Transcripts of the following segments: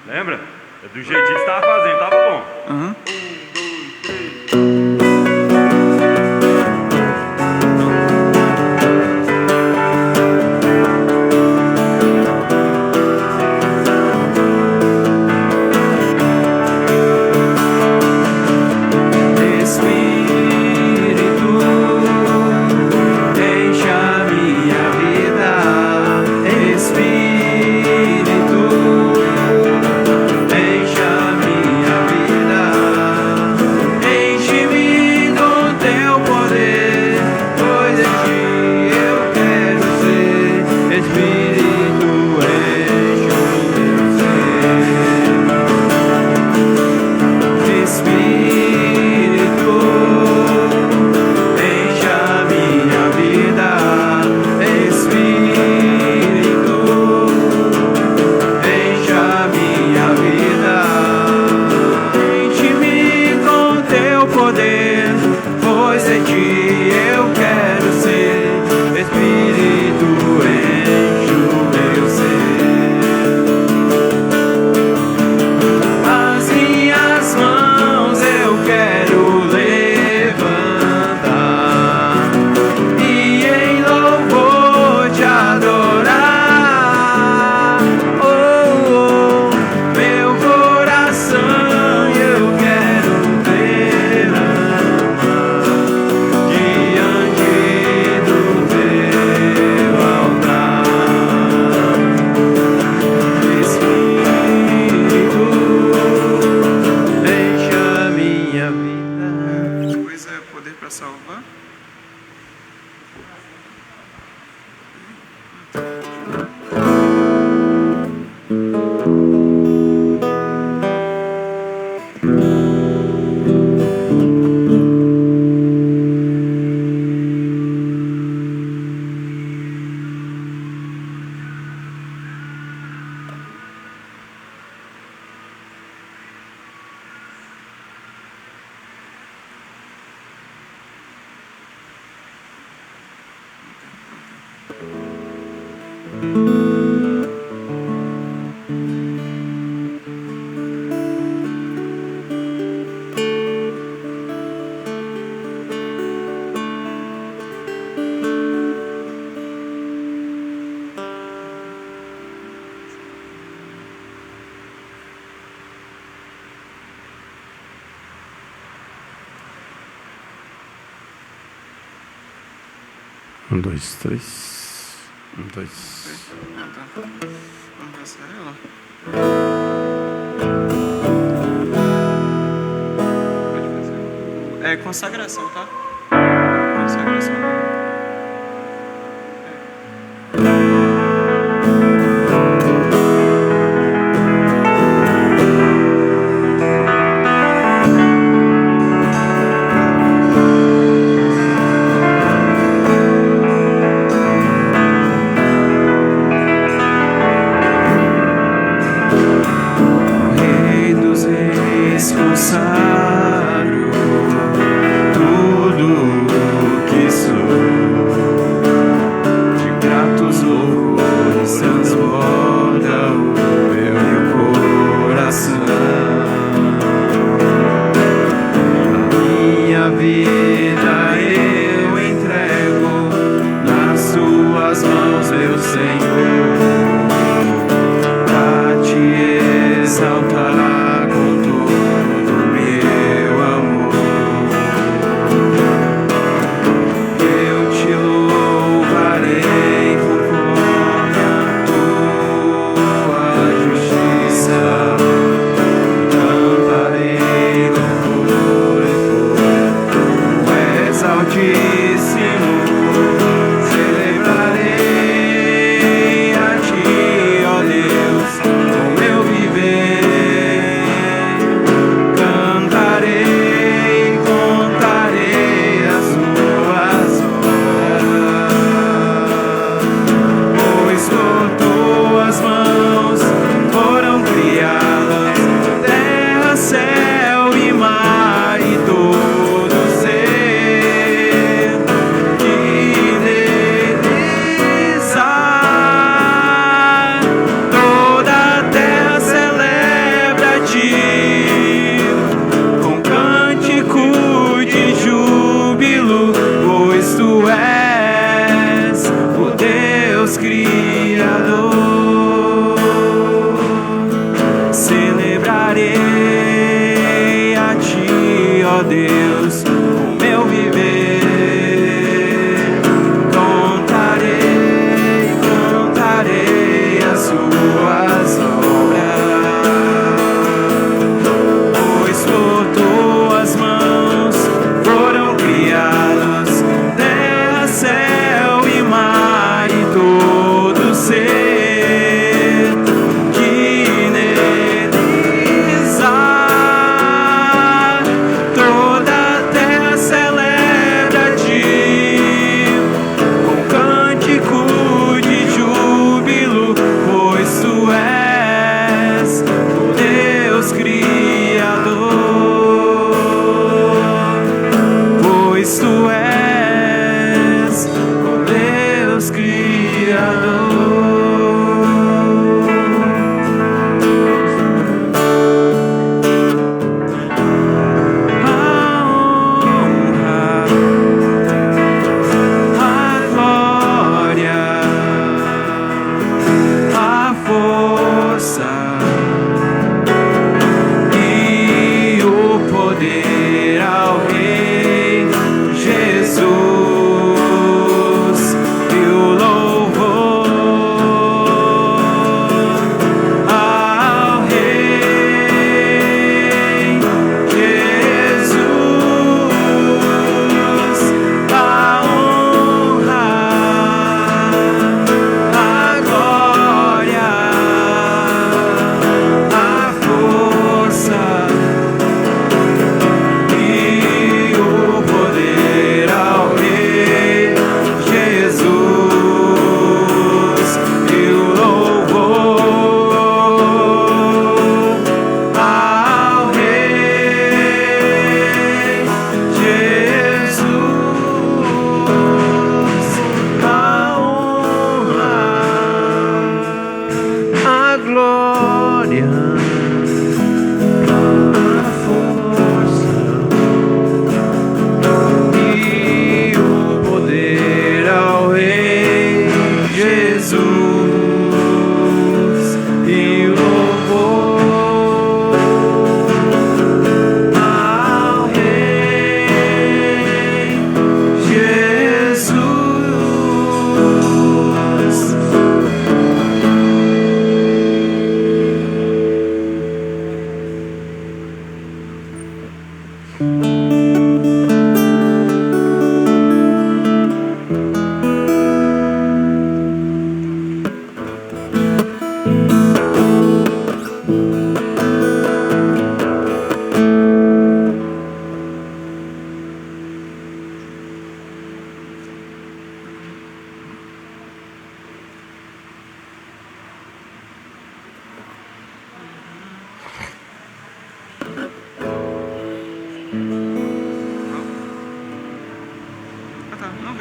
Lembra? Do jeitinho que você estava fazendo, tava bom. Uhum. 1, 2, 3. 1, 2. Ah, tá. Vamos passar ela. Pode fazer. É consagração, tá? Consagração. Consagro tudo que sou.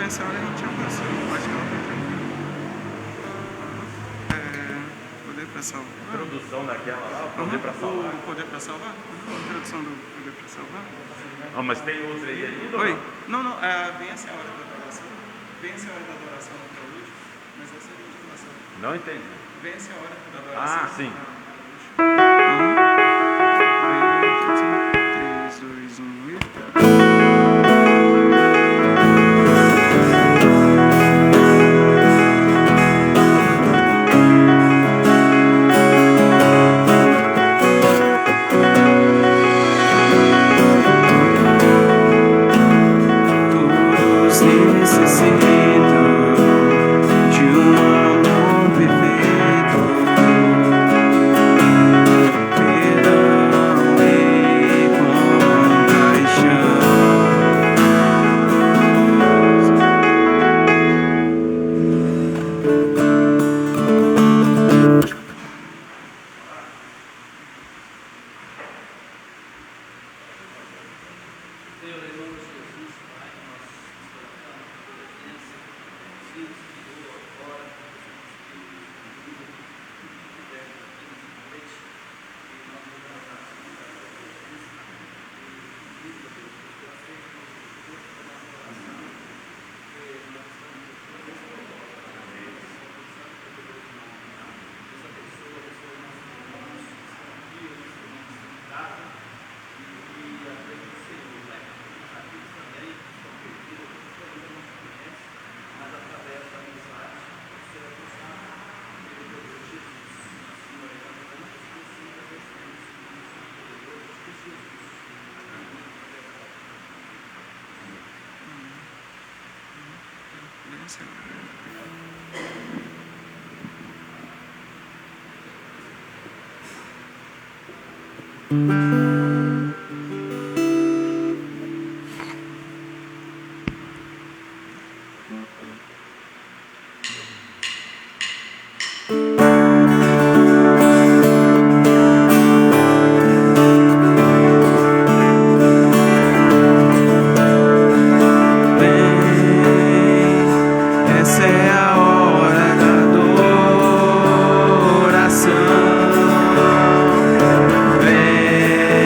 Essa hora a gente alcançou. Acho que ela tá tranquila. Poder pra salvar. Introdução daquela lá, poder pra salvar. O poder pra salvar? Introdução do poder pra salvar? Ah, mas tem outra aí ainda? Oi? Não, vem essa hora da adoração. Vem essa hora da adoração até o último, mas essa é a continuação. Não entendi. Vem essa hora da adoração. Ah, sim. 3, 2, 1 e... Vem,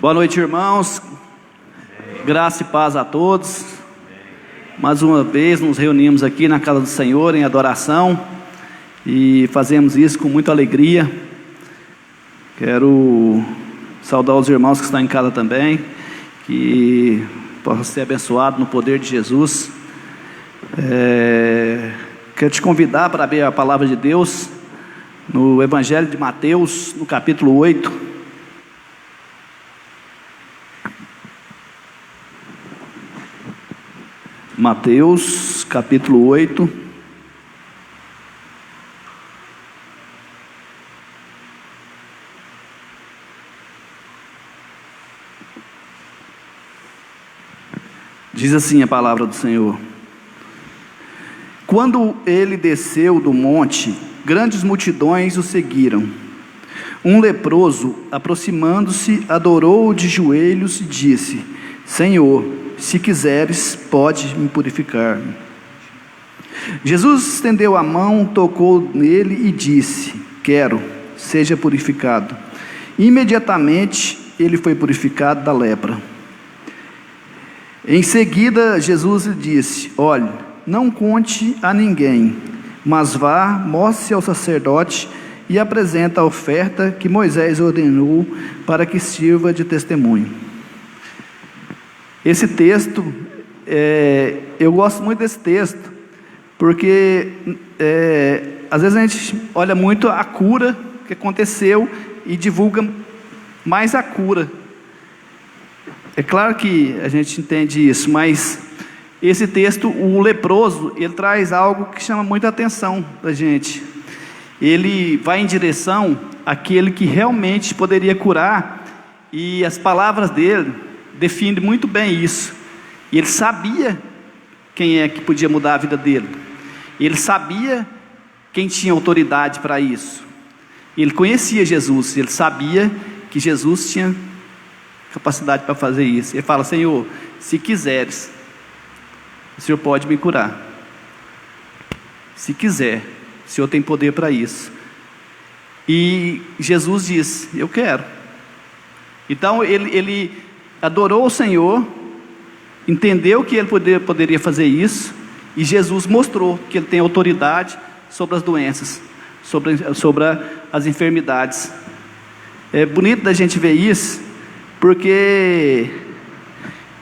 Boa noite, irmãos. Graça e paz a todos. Mais uma vez nos reunimos aqui na casa do Senhor em adoração e fazemos isso com muita alegria. Quero saudar os irmãos que estão em casa também, que possam ser abençoados no poder de Jesus. Quero te convidar para abrir a palavra de Deus no Evangelho de Mateus, no capítulo 8. Mateus, capítulo 8. Diz assim a palavra do Senhor: Quando ele desceu do monte, grandes multidões o seguiram. Um leproso, aproximando-se, adorou-o de joelhos e disse: Senhor, se quiseres, pode me purificar. Jesus estendeu a mão, tocou nele e disse: Quero, seja purificado. Imediatamente ele foi purificado da lepra. Em seguida, Jesus lhe disse: Olhe, não conte a ninguém, mas vá, mostre-se ao sacerdote e apresenta a oferta que Moisés ordenou para que sirva de testemunho. Esse texto, eu gosto muito desse texto, porque às vezes a gente olha muito a cura que aconteceu e divulga mais a cura. É claro que a gente entende isso, mas esse texto, o leproso, ele traz algo que chama muita atenção da gente. Ele vai em direção àquele que realmente poderia curar, e as palavras dele definem muito bem isso. E ele sabia quem é que podia mudar a vida dele. Ele sabia quem tinha autoridade para isso. Ele conhecia Jesus, ele sabia que Jesus tinha capacidade para fazer isso. Ele fala: Senhor, se quiseres, o Senhor pode me curar. Se quiser, o Senhor tem poder para isso. E Jesus disse: eu quero. Então ele adorou o Senhor, entendeu que ele poderia fazer isso, e Jesus mostrou que ele tem autoridade sobre as doenças, sobre as enfermidades. É bonito da gente ver isso, porque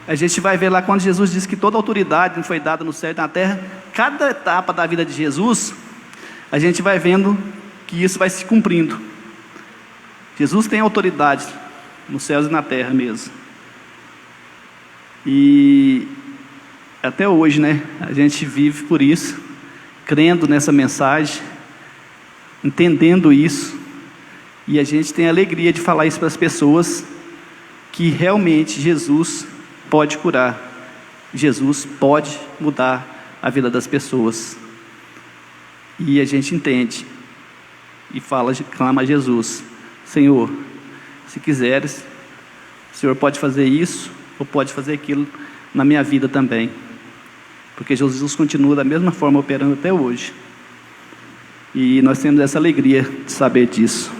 a gente vai ver lá quando Jesus disse que toda autoridade foi dada no céu e na terra. Cada etapa da vida de Jesus, a gente vai vendo que isso vai se cumprindo. Jesus tem autoridade nos céus e na terra mesmo. E até hoje, né, a gente vive por isso, crendo nessa mensagem, entendendo isso, e a gente tem a alegria de falar isso para as pessoas, que realmente Jesus pode curar, Jesus pode mudar a vida das pessoas. E a gente entende e clama a Jesus: Senhor, se quiseres, o Senhor pode fazer isso ou pode fazer aquilo na minha vida também, porque Jesus continua da mesma forma operando até hoje, e nós temos essa alegria de saber disso.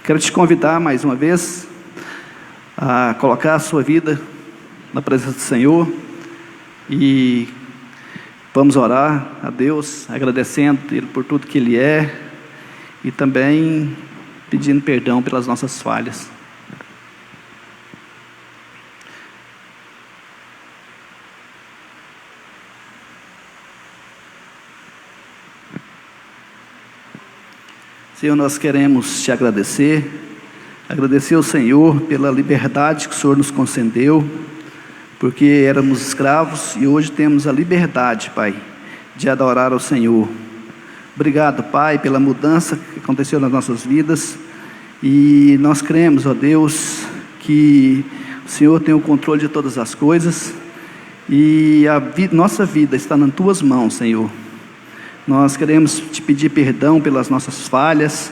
Quero te convidar mais uma vez a colocar a sua vida na presença do Senhor, e vamos orar a Deus, agradecendo Ele por tudo que Ele é, e também pedindo perdão pelas nossas falhas. Senhor, nós queremos te agradecer ao Senhor pela liberdade que o Senhor nos concedeu, porque éramos escravos e hoje temos a liberdade, Pai, de adorar ao Senhor. Obrigado, Pai, pela mudança que aconteceu nas nossas vidas, e nós cremos, ó Deus, que o Senhor tem o controle de todas as coisas, e nossa vida está nas Tuas mãos, Senhor. Nós queremos te pedir perdão pelas nossas falhas,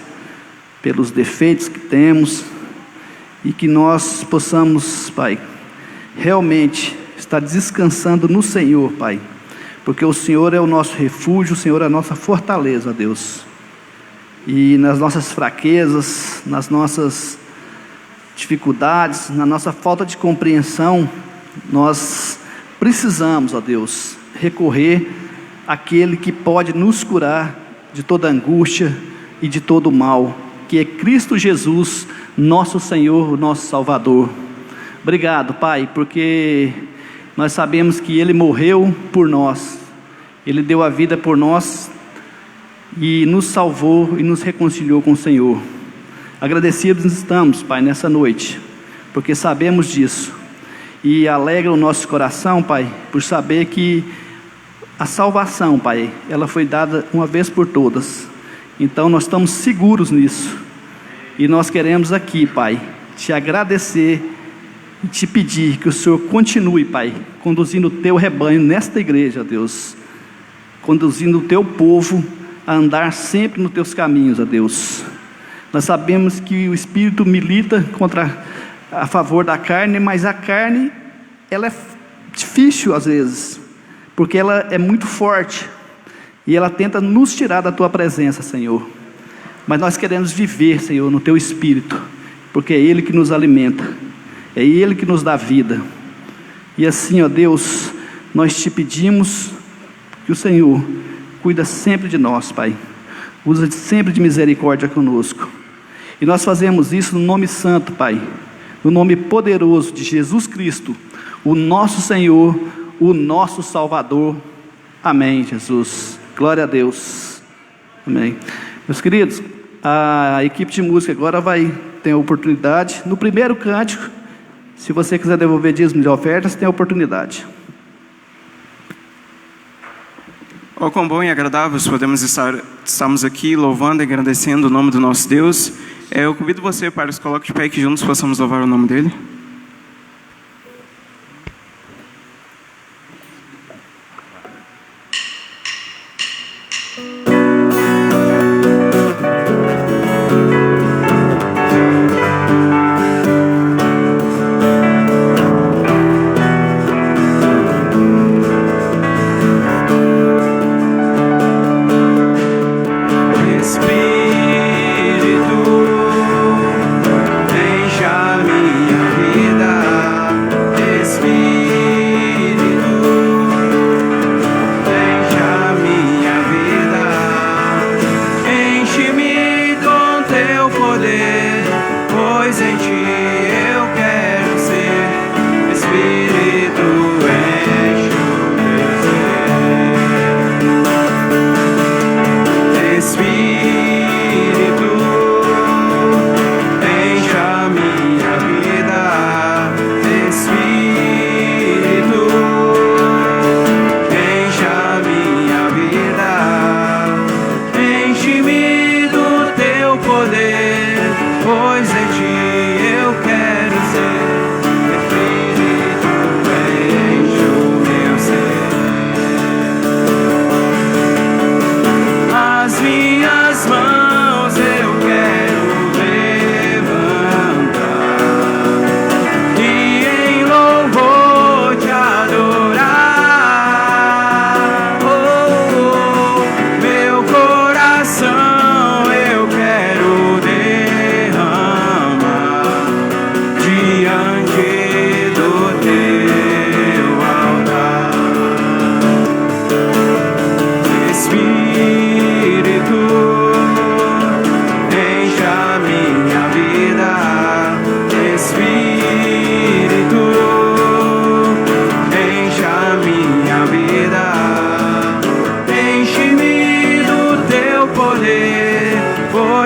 pelos defeitos que temos, e que nós possamos, Pai, realmente estar descansando no Senhor, Pai, porque o Senhor é o nosso refúgio, o Senhor é a nossa fortaleza, Deus. E nas nossas fraquezas, nas nossas dificuldades, na nossa falta de compreensão, nós precisamos, ó Deus, recorrer àquele que pode nos curar de toda angústia e de todo mal, que é Cristo Jesus, nosso Senhor, nosso Salvador. Obrigado, Pai, porque nós sabemos que Ele morreu por nós, Ele deu a vida por nós e nos salvou e nos reconciliou com o Senhor. Agradecidos estamos, Pai, nessa noite, porque sabemos disso, e alegra o nosso coração, Pai, por saber que a salvação, Pai, ela foi dada uma vez por todas. Então nós estamos seguros nisso, e nós queremos aqui, Pai, te agradecer e te pedir que o Senhor continue, Pai, conduzindo o teu rebanho nesta igreja, Deus, conduzindo o teu povo a andar sempre nos teus caminhos, ó Deus. Nós sabemos que o Espírito milita a favor da carne, mas a carne, ela é difícil às vezes, porque ela é muito forte, e ela tenta nos tirar da Tua presença, Senhor. Mas nós queremos viver, Senhor, no Teu Espírito, porque é Ele que nos alimenta, é Ele que nos dá vida. E assim, ó Deus, nós te pedimos que o Senhor cuida sempre de nós, Pai, usa sempre de misericórdia conosco, e nós fazemos isso no nome santo, Pai, no nome poderoso de Jesus Cristo, o nosso Senhor, o nosso Salvador. Amém, Jesus. Glória a Deus. Amém. Meus queridos, a equipe de música agora vai ter a oportunidade, no primeiro cântico, se você quiser devolver dízimo de ofertas, tem a oportunidade. Oh, quão bom e agradável podemos estamos aqui louvando e agradecendo o nome do nosso Deus. Eu convido você para se coloque de pé, que juntos possamos louvar o nome dEle.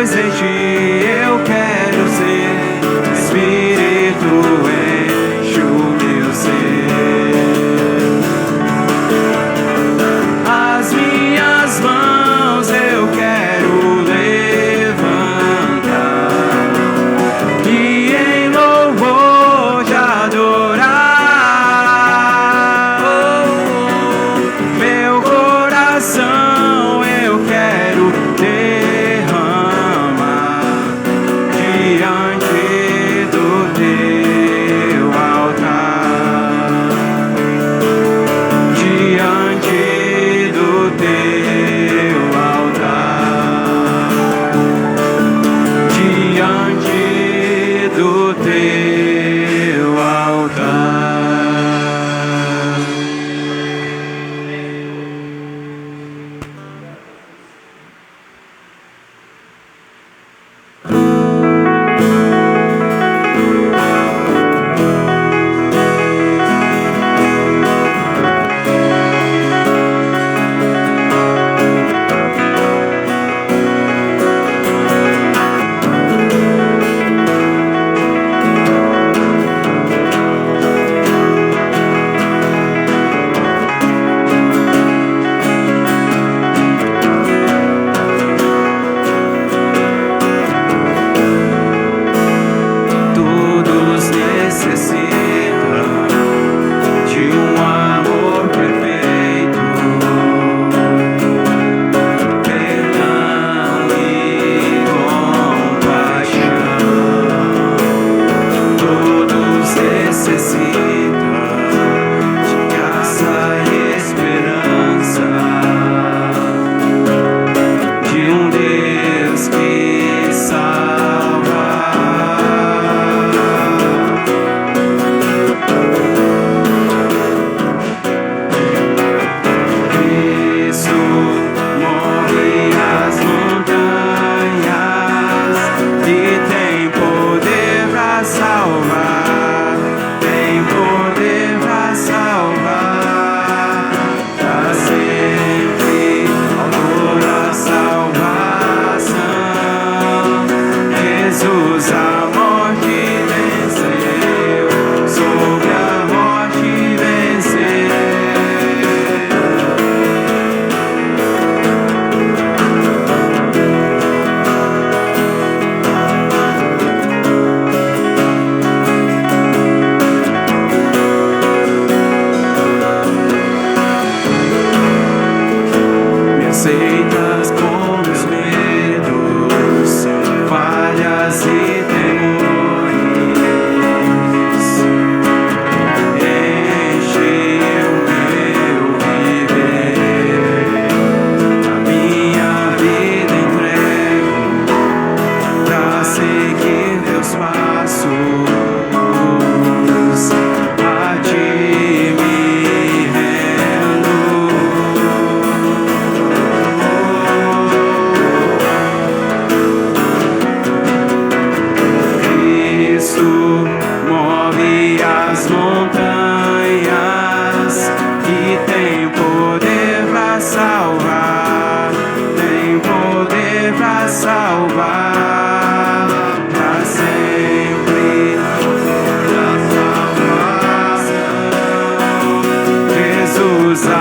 pois em ti eu quero ser. Espírito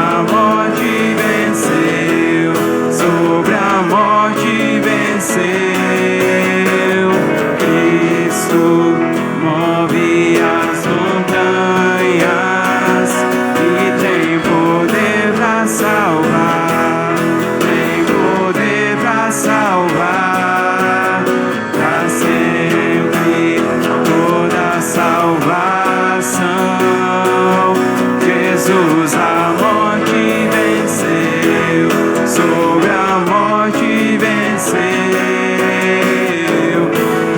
a morte venceu, sobre a morte venceu. Cristo move as montanhas e tem poder pra salvar, tem poder pra salvar, pra sempre toda salvação. Jesus a morte venceu, sobre a morte venceu.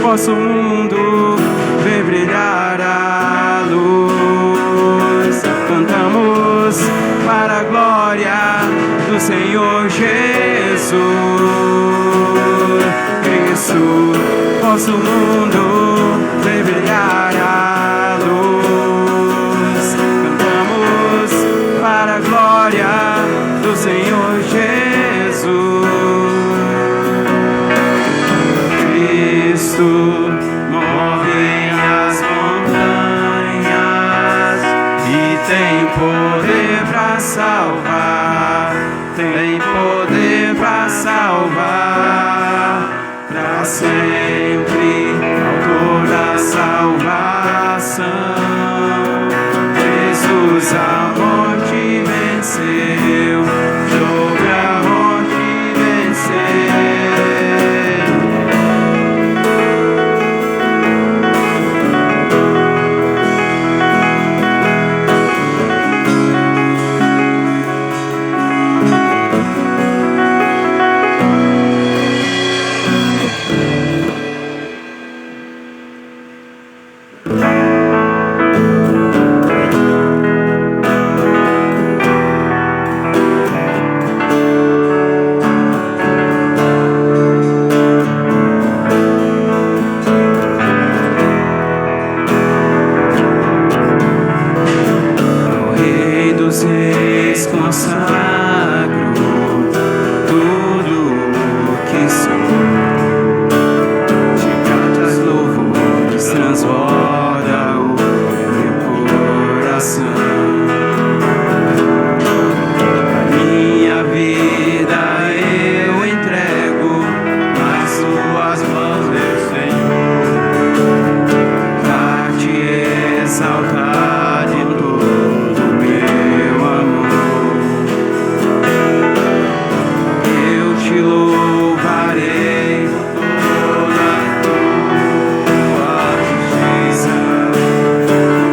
Vosso mundo vê brilhar a luz. Cantamos para a glória do Senhor Jesus. Cristo, vosso mundo vê brilhar a luz. Cantamos para a glória do Senhor Jesus. Cristo move as montanhas e tem poder pra salvar, tem poder pra salvar, pra sempre, autor da salvação. Jesus a morte venceu, sobre a morte venceu. Ao Rei dos Reis consagro tudo o que sou. De cantas louvores transborda o meu coração. A minha vida eu entrego nas tuas mãos, meu Senhor, pra te exaltar em todo o meu amor. Eu te louvarei por toda a tua justiça.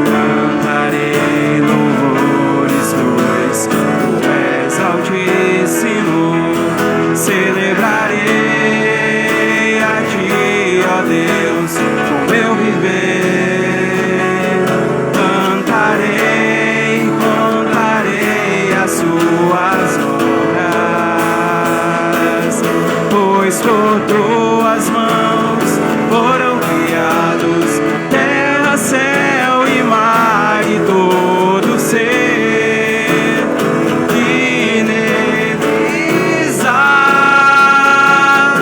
Cantarei louvores pois tu és altíssimo. Celebrarei a ti, ó Deus, com meu viver. Cantarei, contarei as suas obras, pois por tuas mãos foram criados terra, céu e mar e todo ser que neles há.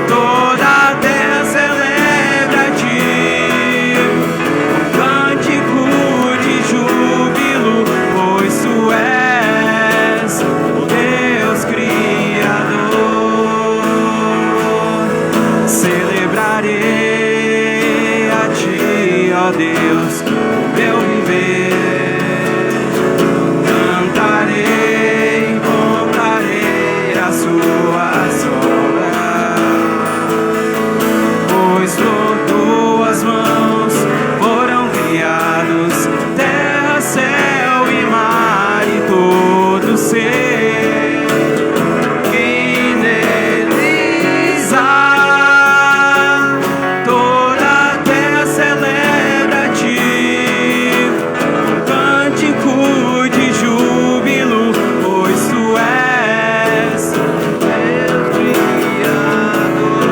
Toda a terra celebra a ti, cântico de júbilo, pois tu és o Deus Criador. Celebrarei a ti, ó Deus, o meu viver. Cantarei, contarei as suas obras, pois por tuas mãos foram criados terra, céu e mar e todo ser que neles há. Toda a terra celebra a ti, cântico de júbilo, pois tu és Deus Criador,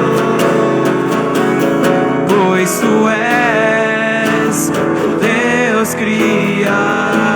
pois tu és o Deus Criador.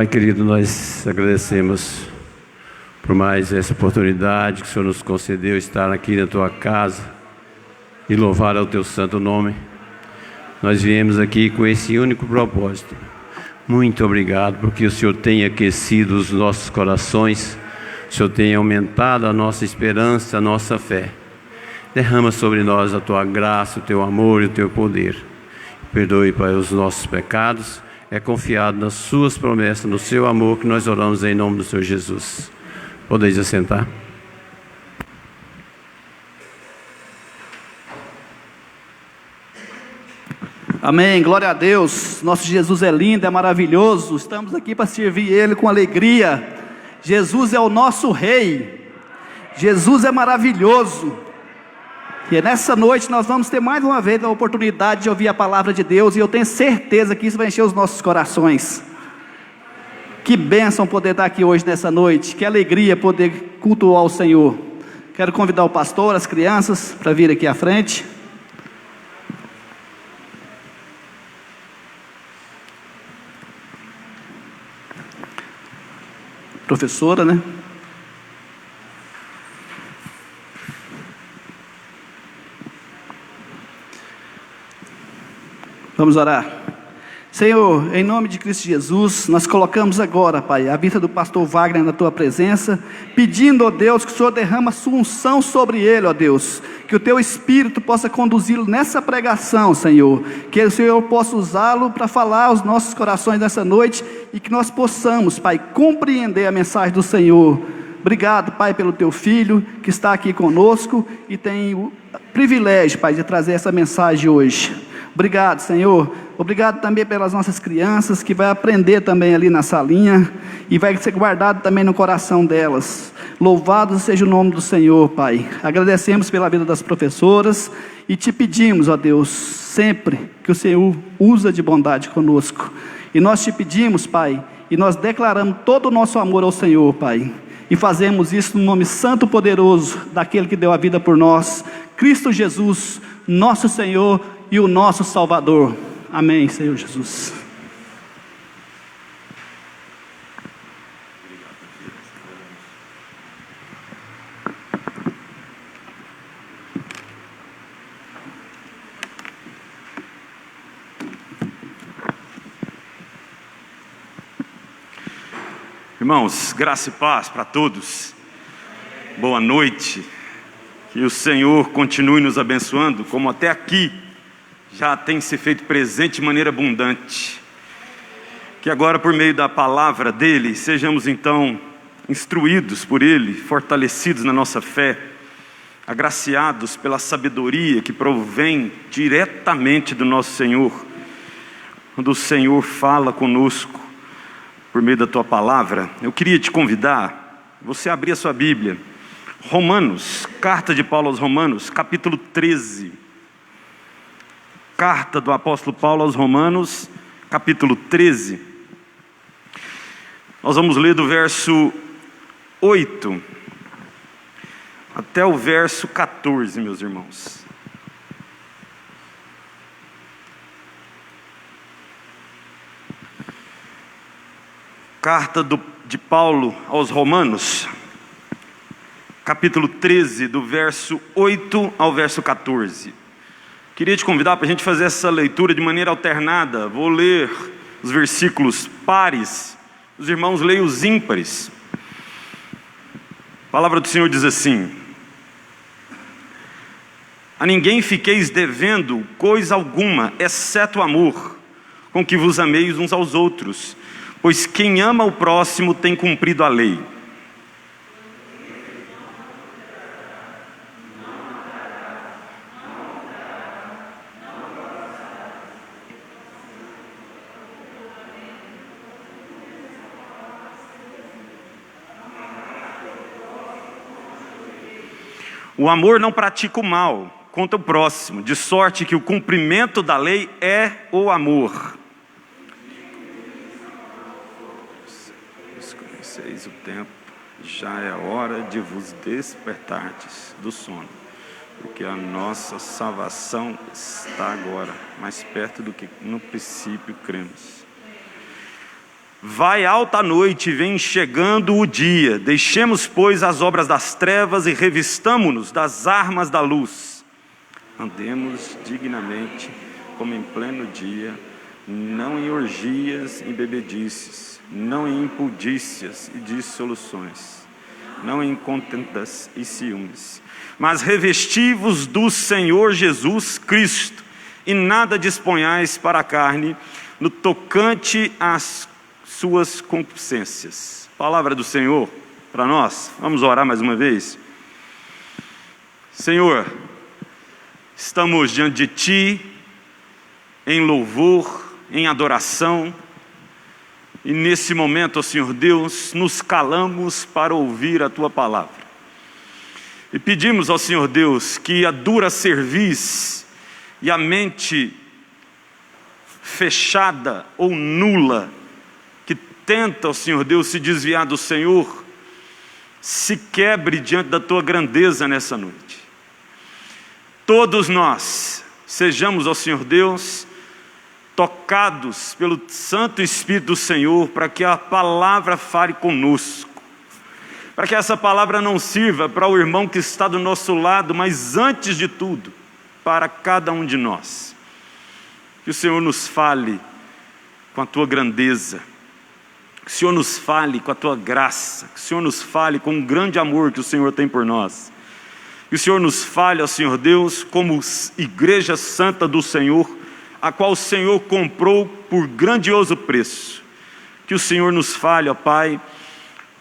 Pai querido, nós agradecemos por mais essa oportunidade que o Senhor nos concedeu, estar aqui na Tua casa e louvar ao Teu santo nome. Nós viemos aqui com esse único propósito. Muito obrigado, porque o Senhor tem aquecido os nossos corações, o Senhor tem aumentado a nossa esperança, a nossa fé. Derrama sobre nós a Tua graça, o Teu amor e o Teu poder. Perdoe, Pai, os nossos pecados. É confiado nas Suas promessas, no Seu amor, que nós oramos em nome do Senhor Jesus. Podeis assentar. Amém, glória a Deus. Nosso Jesus é lindo, é maravilhoso. Estamos aqui para servir Ele com alegria. Jesus é o nosso Rei. Jesus é maravilhoso. E nessa noite nós vamos ter mais uma vez a oportunidade de ouvir a palavra de Deus. E eu tenho certeza que isso vai encher os nossos corações. Que bênção poder estar aqui hoje nessa noite. Que alegria poder cultuar o Senhor. Quero convidar o pastor, as crianças, para vir aqui à frente. Professora, né? Vamos orar. Senhor, em nome de Cristo Jesus, nós colocamos agora, Pai, a vida do pastor Wagner na Tua presença, pedindo, ó Deus, que o Senhor derrama a Sua unção sobre ele, ó Deus, que o Teu Espírito possa conduzi-lo nessa pregação, Senhor, que o Senhor possa usá-lo para falar aos nossos corações nessa noite, e que nós possamos, Pai, compreender a mensagem do Senhor. Obrigado, Pai, pelo Teu Filho, que está aqui conosco, e tem o privilégio, Pai, de trazer essa mensagem hoje. Obrigado, Senhor. Obrigado também pelas nossas crianças, que vai aprender também ali na salinha, e vai ser guardado também no coração delas. Louvado seja o nome do Senhor, Pai. Agradecemos pela vida das professoras, e Te pedimos, ó Deus, sempre que o Senhor usa de bondade conosco. E nós Te pedimos, Pai, e nós declaramos todo o nosso amor ao Senhor, Pai. E fazemos isso no nome santo e poderoso daquele que deu a vida por nós, Cristo Jesus, nosso Senhor e o nosso Salvador. Amém, Senhor Jesus. Irmãos, graça e paz para todos. Boa noite. Que o Senhor continue nos abençoando, como até aqui já tem se feito presente de maneira abundante. Que agora, por meio da palavra dEle, sejamos então instruídos por Ele, fortalecidos na nossa fé, agraciados pela sabedoria que provém diretamente do nosso Senhor. Quando o Senhor fala conosco por meio da Tua palavra, eu queria te convidar, você abrir a sua Bíblia, Romanos, carta de Paulo aos Romanos, capítulo 13. Carta do apóstolo Paulo aos Romanos, capítulo 13. Nós vamos ler do verso 8 até o verso 14, meus irmãos. Carta de Paulo aos Romanos, capítulo 13, do verso 8 ao verso 14. Queria te convidar para a gente fazer essa leitura de maneira alternada. Vou ler os versículos pares, os irmãos leiam os ímpares. A palavra do Senhor diz assim: a ninguém fiqueis devendo coisa alguma, exceto o amor, com que vos ameis uns aos outros, pois quem ama o próximo tem cumprido a lei. O amor não pratica o mal contra o próximo, de sorte que o cumprimento da lei é o amor. Desconheceis o tempo, já é hora de vos despertardes do sono, porque a nossa salvação está agora mais perto do que no princípio cremos. Vai alta a noite e vem chegando o dia. Deixemos, pois, as obras das trevas e revistamo-nos das armas da luz. Andemos dignamente, como em pleno dia, não em orgias e bebedices, não em impudícias e dissoluções, não em contendas e ciúmes, mas revesti-vos do Senhor Jesus Cristo, e nada disponhais para a carne no tocante às suas concupiscências. Palavra do Senhor para nós. Vamos orar mais uma vez. Senhor, estamos diante de Ti em louvor, em adoração, e nesse momento, ó Senhor Deus, nos calamos para ouvir a Tua palavra. E pedimos ao Senhor Deus que a dura cerviz e a mente fechada ou nula, que tenta, ó Senhor Deus, se desviar do Senhor, se quebre diante da Tua grandeza nessa noite. Todos nós sejamos, ó Senhor Deus, tocados pelo Santo Espírito do Senhor, para que a palavra fale conosco, para que essa palavra não sirva para o irmão que está do nosso lado, mas antes de tudo, para cada um de nós. Que o Senhor nos fale com a Tua grandeza, que o Senhor nos fale com a Tua graça, que o Senhor nos fale com o grande amor que o Senhor tem por nós. Que o Senhor nos fale, ó Senhor Deus, como igreja santa do Senhor, a qual o Senhor comprou por grandioso preço. Que o Senhor nos fale, ó Pai,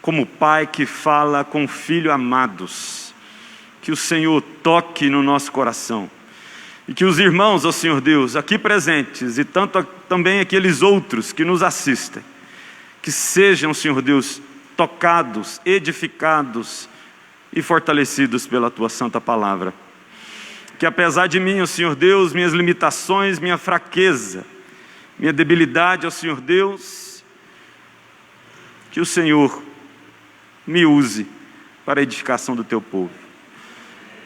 como Pai que fala com Filho amados. Que o Senhor toque no nosso coração. E que os irmãos, ó Senhor Deus, aqui presentes, e também aqueles outros que nos assistem, que sejam, Senhor Deus, tocados, edificados e fortalecidos pela Tua santa palavra. Que apesar de mim, ó Senhor Deus, minhas limitações, minha fraqueza, minha debilidade, ó Senhor Deus, que o Senhor me use para a edificação do Teu povo.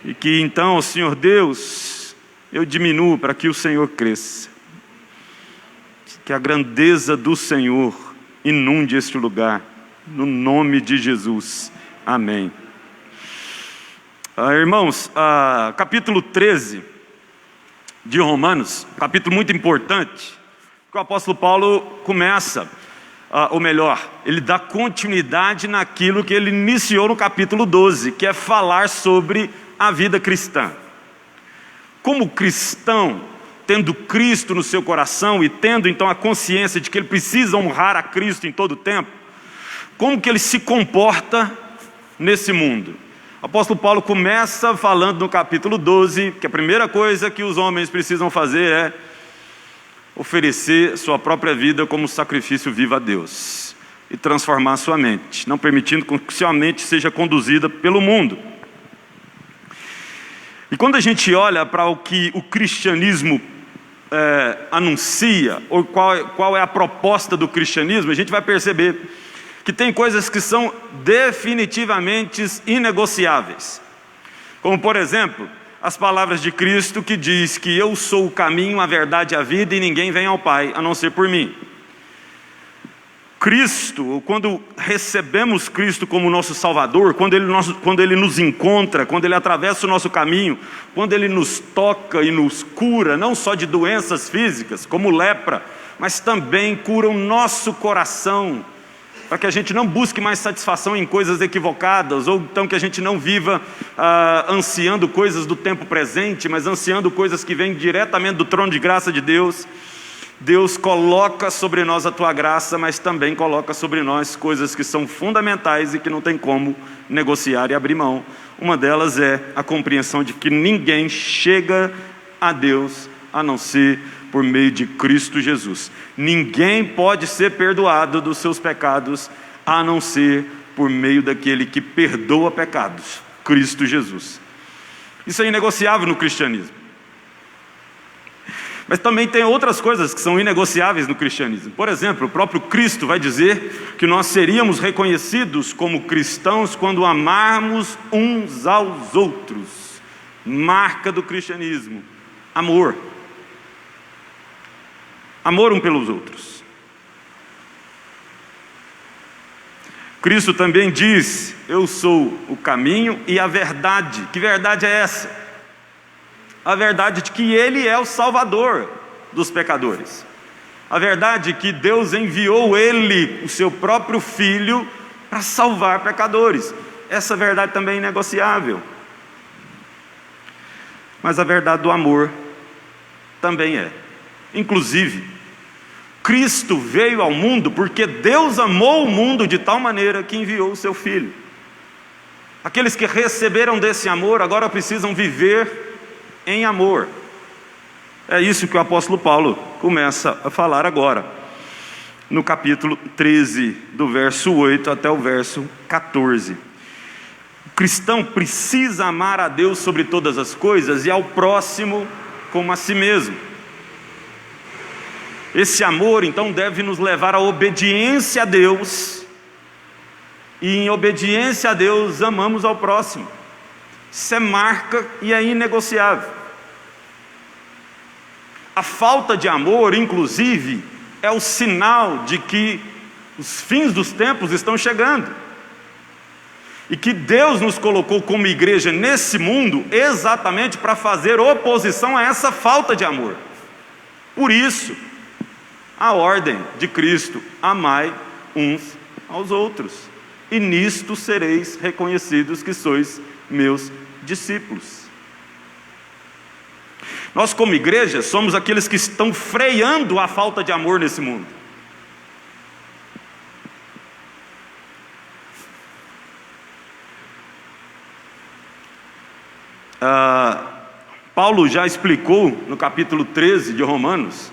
E que então, ó Senhor Deus, eu diminuo para que o Senhor cresça. Que a grandeza do Senhor inunde este lugar, no nome de Jesus. Amém. Irmãos, capítulo 13 de Romanos, capítulo muito importante, que o apóstolo Paulo começa, ou melhor, ele dá continuidade naquilo que ele iniciou no capítulo 12, que é falar sobre a vida cristã. Como cristão, tendo Cristo no seu coração e tendo então a consciência de que ele precisa honrar a Cristo em todo o tempo, como que ele se comporta nesse mundo? O apóstolo Paulo começa falando no capítulo 12, que a primeira coisa que os homens precisam fazer é oferecer sua própria vida como sacrifício vivo a Deus e transformar sua mente, não permitindo que sua mente seja conduzida pelo mundo. E quando a gente olha para o que o cristianismo anuncia, ou qual é a proposta do cristianismo, a gente vai perceber que tem coisas que são definitivamente inegociáveis. Como, por exemplo, as palavras de Cristo que diz que eu sou o caminho, a verdade e a vida e ninguém vem ao Pai a não ser por mim. Cristo, quando recebemos Cristo como nosso Salvador, quando Ele nos encontra, quando Ele atravessa o nosso caminho, quando Ele nos toca e nos cura, não só de doenças físicas, como lepra, mas também cura o nosso coração, para que a gente não busque mais satisfação em coisas equivocadas, ou então que a gente não viva ansiando coisas do tempo presente, mas ansiando coisas que vêm diretamente do trono de graça de Deus. Deus coloca sobre nós a Tua graça, mas também coloca sobre nós coisas que são fundamentais e que não tem como negociar e abrir mão. Uma delas é a compreensão de que ninguém chega a Deus a não ser por meio de Cristo Jesus. Ninguém pode ser perdoado dos seus pecados a não ser por meio daquele que perdoa pecados, Cristo Jesus. Isso é inegociável no cristianismo. Mas também tem outras coisas que são inegociáveis no cristianismo. Por exemplo, o próprio Cristo vai dizer que nós seríamos reconhecidos como cristãos quando amarmos uns aos outros. Marca do cristianismo: amor. Amor um pelos outros. Cristo também diz: eu sou o caminho e a verdade. Que verdade é essa? A verdade de que Ele é o Salvador dos pecadores. A verdade que Deus enviou Ele, o seu próprio Filho, para salvar pecadores. Essa verdade também é inegociável. Mas a verdade do amor também é. Inclusive, Cristo veio ao mundo porque Deus amou o mundo de tal maneira que enviou o seu Filho. Aqueles que receberam desse amor agora precisam viver em amor. É isso que o apóstolo Paulo começa a falar agora, no capítulo 13, do verso 8 até o verso 14. O cristão precisa amar a Deus sobre todas as coisas e ao próximo como a si mesmo. Esse amor, então, deve nos levar à obediência a Deus, e em obediência a Deus, amamos ao próximo. Isso é marca e é inegociável. A falta de amor, inclusive, é o sinal de que os fins dos tempos estão chegando, e que Deus nos colocou como igreja nesse mundo exatamente para fazer oposição a essa falta de amor. Por isso, a ordem de Cristo: amai uns aos outros, e nisto sereis reconhecidos que sois meus discípulos. Nós, como igreja, somos aqueles que estão freando a falta de amor nesse mundo. Paulo já explicou no capítulo 13 de Romanos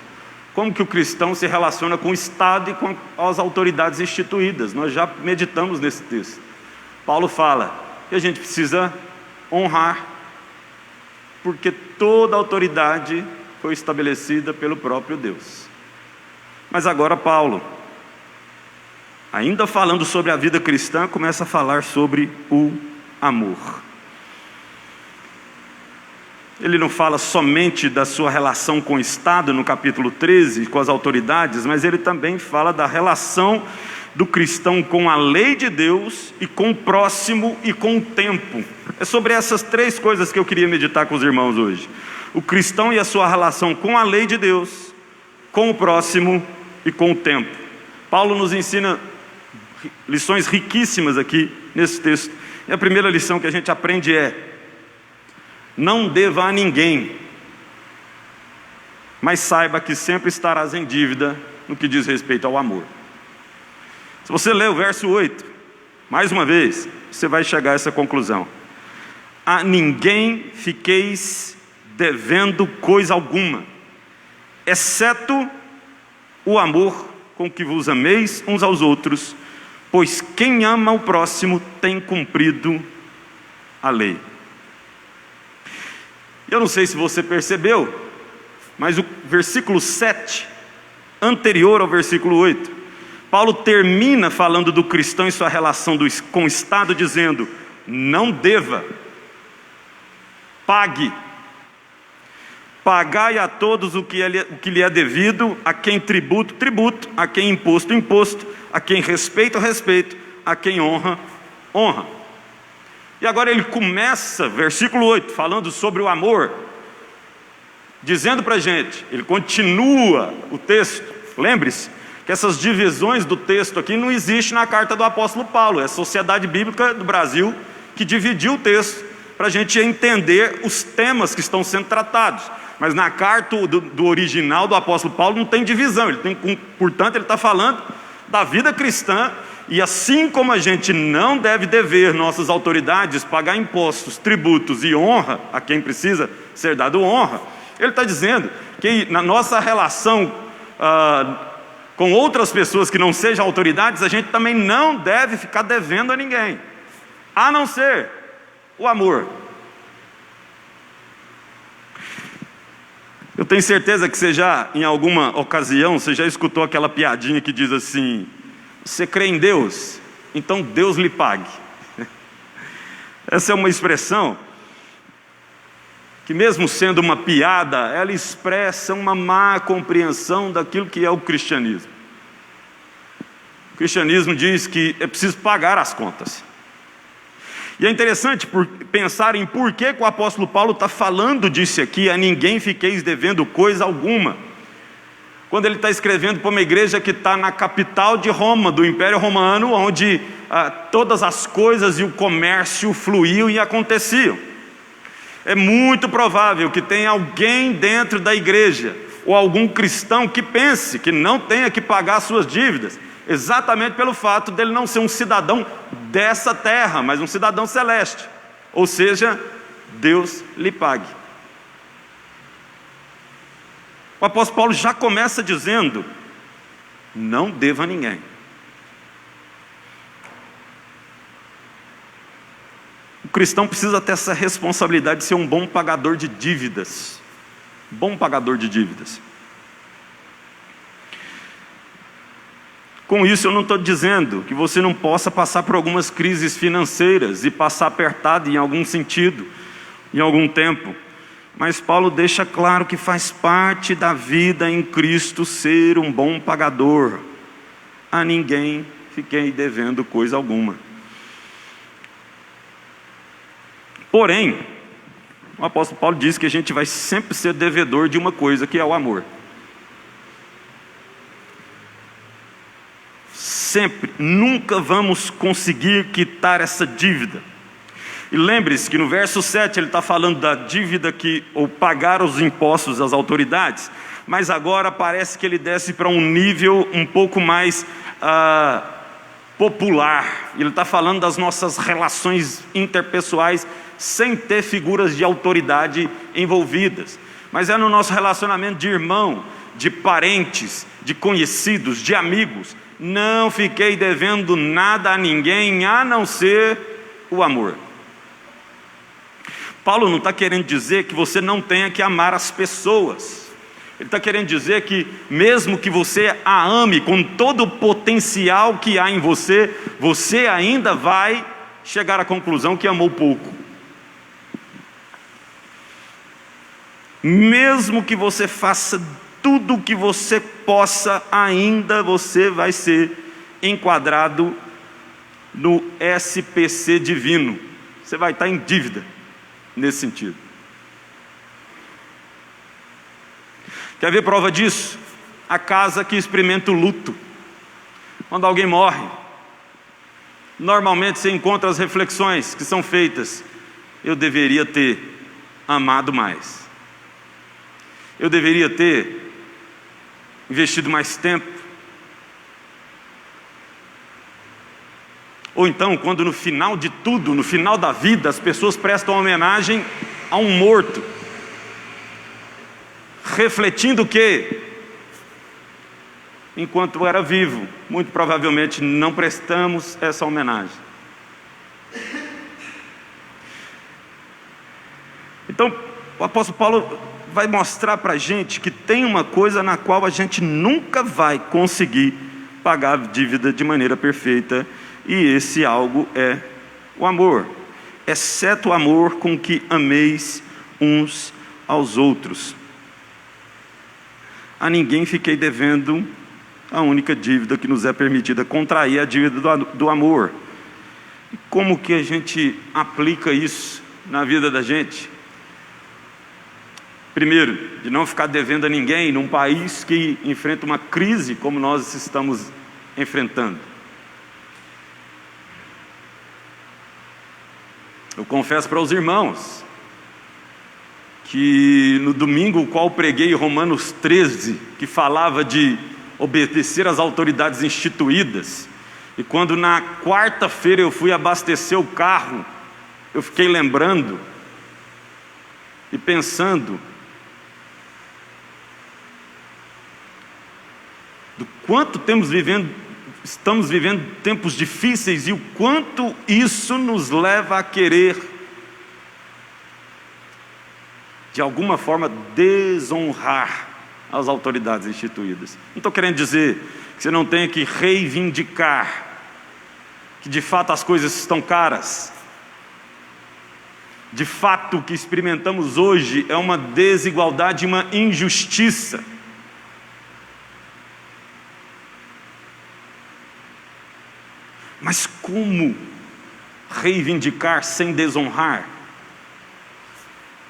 como que o cristão se relaciona com o Estado e com as autoridades instituídas. Nós já meditamos nesse texto. Paulo fala que a gente precisa honrar, porque toda autoridade foi estabelecida pelo próprio Deus. Mas agora Paulo, ainda falando sobre a vida cristã, começa a falar sobre o amor. Ele não fala somente da sua relação com o Estado, no capítulo 13, com as autoridades, mas ele também fala da relação do cristão com a lei de Deus, e com o próximo e com o tempo. É sobre essas três coisas que eu queria meditar com os irmãos hoje: o cristão e a sua relação com a lei de Deus, com o próximo e com o tempo. Paulo nos ensina lições riquíssimas aqui nesse texto. E a primeira lição que a gente aprende é: não deva a ninguém, mas saiba que sempre estarás em dívida no que diz respeito ao amor. Se você ler o verso 8, mais uma vez, você vai chegar a essa conclusão: a ninguém fiqueis devendo coisa alguma, exceto o amor com que vos ameis uns aos outros, pois quem ama o próximo tem cumprido a lei. Eu não sei se você percebeu, mas o versículo 7, anterior ao versículo 8, Paulo termina falando do cristão e sua relação com o Estado, dizendo: não deva, pague. Pagai a todos o que lhe é devido, a quem tributo, tributo, a quem imposto, imposto, a quem respeito, respeito, a quem honra, honra. E agora ele começa, versículo 8, falando sobre o amor, dizendo para a gente, ele continua o texto. Lembre-se que essas divisões do texto aqui não existem na carta do apóstolo Paulo. É a Sociedade Bíblica do Brasil que dividiu o texto para a gente entender os temas que estão sendo tratados. Mas na carta do original do apóstolo Paulo não tem divisão. Portanto, ele está falando da vida cristã. E assim como a gente não deve dever nossas autoridades, pagar impostos, tributos e honra a quem precisa ser dado honra, ele está dizendo que na nossa relação com outras pessoas que não sejam autoridades, a gente também não deve ficar devendo a ninguém, a não ser o amor. Eu tenho certeza que você já, em alguma ocasião, você já escutou aquela piadinha que diz assim: você crê em Deus? Então Deus lhe pague. Essa é uma expressão que, mesmo sendo uma piada, ela expressa uma má compreensão daquilo que é o cristianismo. O cristianismo diz que é preciso pagar as contas. E é interessante pensar em por que o apóstolo Paulo está falando disso aqui: a ninguém fiqueis devendo coisa alguma. Quando ele está escrevendo para uma igreja que está na capital de Roma, do Império Romano, onde todas as coisas e o comércio fluíam e aconteciam. É muito provável que tenha alguém dentro da igreja, ou algum cristão que pense que não tenha que pagar suas dívidas, exatamente pelo fato dele não ser um cidadão dessa terra, mas um cidadão celeste. Ou seja, Deus lhe pague. O apóstolo Paulo já começa dizendo: não deva a ninguém. O cristão precisa ter essa responsabilidade de ser um bom pagador de dívidas. Bom pagador de dívidas. Com isso eu não estou dizendo que você não possa passar por algumas crises financeiras e passar apertado em algum sentido, em algum tempo. Mas Paulo deixa claro que faz parte da vida em Cristo ser um bom pagador. A ninguém fiquei devendo coisa alguma. Porém, o apóstolo Paulo diz que a gente vai sempre ser devedor de uma coisa, que é o amor. Sempre, nunca vamos conseguir quitar essa dívida. E lembre-se que no verso 7 ele está falando da dívida ou pagar os impostos às autoridades, mas agora parece que ele desce para um nível um pouco mais popular. Ele está falando das nossas relações interpessoais sem ter figuras de autoridade envolvidas, mas é no nosso relacionamento de irmão, de parentes, de conhecidos, de amigos. Não fiquei devendo nada a ninguém a não ser o amor. Paulo não está querendo dizer que você não tenha que amar as pessoas. Ele está querendo dizer que mesmo que você a ame com todo o potencial que há em você, você ainda vai chegar à conclusão que amou pouco. Mesmo que você faça tudo o que você possa, ainda você vai ser enquadrado no SPC divino. Você vai estar em dívida nesse sentido. Quer ver prova disso? A casa que experimenta o luto. Quando alguém morre, normalmente você encontra as reflexões que são feitas: eu deveria ter amado mais, eu deveria ter investido mais tempo. Ou então, quando no final de tudo, no final da vida, as pessoas prestam homenagem a um morto, refletindo que, enquanto era vivo, muito provavelmente não prestamos essa homenagem. Então, o apóstolo Paulo vai mostrar para a gente que tem uma coisa na qual a gente nunca vai conseguir pagar a dívida de maneira perfeita, e esse algo é o amor. Exceto o amor com que ameis uns aos outros. A ninguém fiquei devendo a única dívida que nos é permitida contrair, a dívida do amor. E como que a gente aplica isso na vida da gente? Primeiro, de não ficar devendo a ninguém num país que enfrenta uma crise como nós estamos enfrentando. Eu confesso para os irmãos que no domingo, o qual preguei Romanos 13, que falava de obedecer às autoridades instituídas, e quando na quarta-feira eu fui abastecer o carro, eu fiquei lembrando e pensando do quanto estamos vivendo tempos difíceis, e o quanto isso nos leva a querer, de alguma forma, desonrar as autoridades instituídas. Não estou querendo dizer que você não tenha que reivindicar que de fato as coisas estão caras. De fato, o que experimentamos hoje é uma desigualdade, uma injustiça. como reivindicar sem desonrar?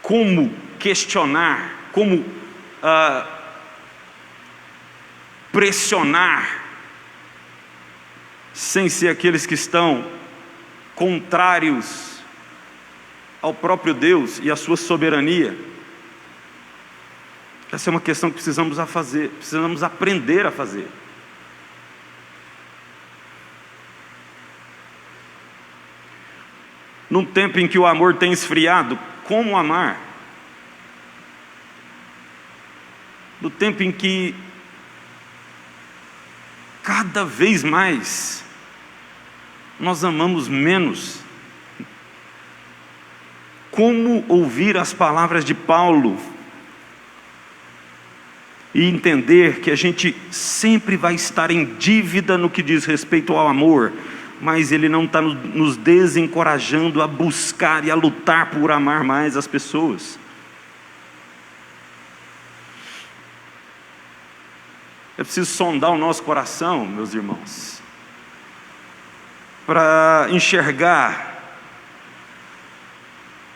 Como questionar? Como pressionar? Sem ser aqueles que estão contrários ao próprio Deus e à sua soberania. Essa é uma questão que precisamos aprender a fazer. Num tempo em que o amor tem esfriado, como amar? No tempo em que cada vez mais nós amamos menos, como ouvir as palavras de Paulo e entender que a gente sempre vai estar em dívida no que diz respeito ao amor, mas ele não está nos desencorajando a buscar e a lutar por amar mais as pessoas. É preciso sondar o nosso coração, meus irmãos, para enxergar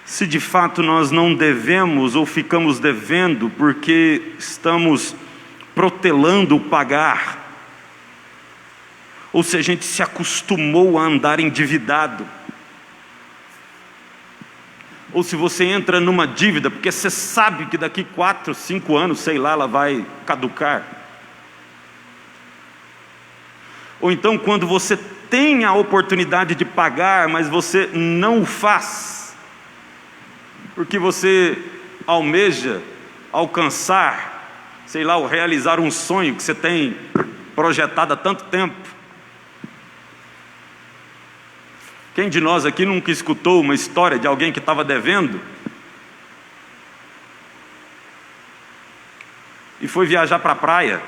se de fato nós não devemos ou ficamos devendo porque estamos protelando o pagar, ou se a gente se acostumou a andar endividado, ou se você entra numa dívida porque você sabe que daqui 4, 5 anos, sei lá, ela vai caducar. Ou então quando você tem a oportunidade de pagar, mas você não o faz, porque você almeja alcançar, sei lá, ou realizar um sonho que você tem projetado há tanto tempo. Quem de nós aqui nunca escutou uma história de alguém que estava devendo e foi viajar para a praia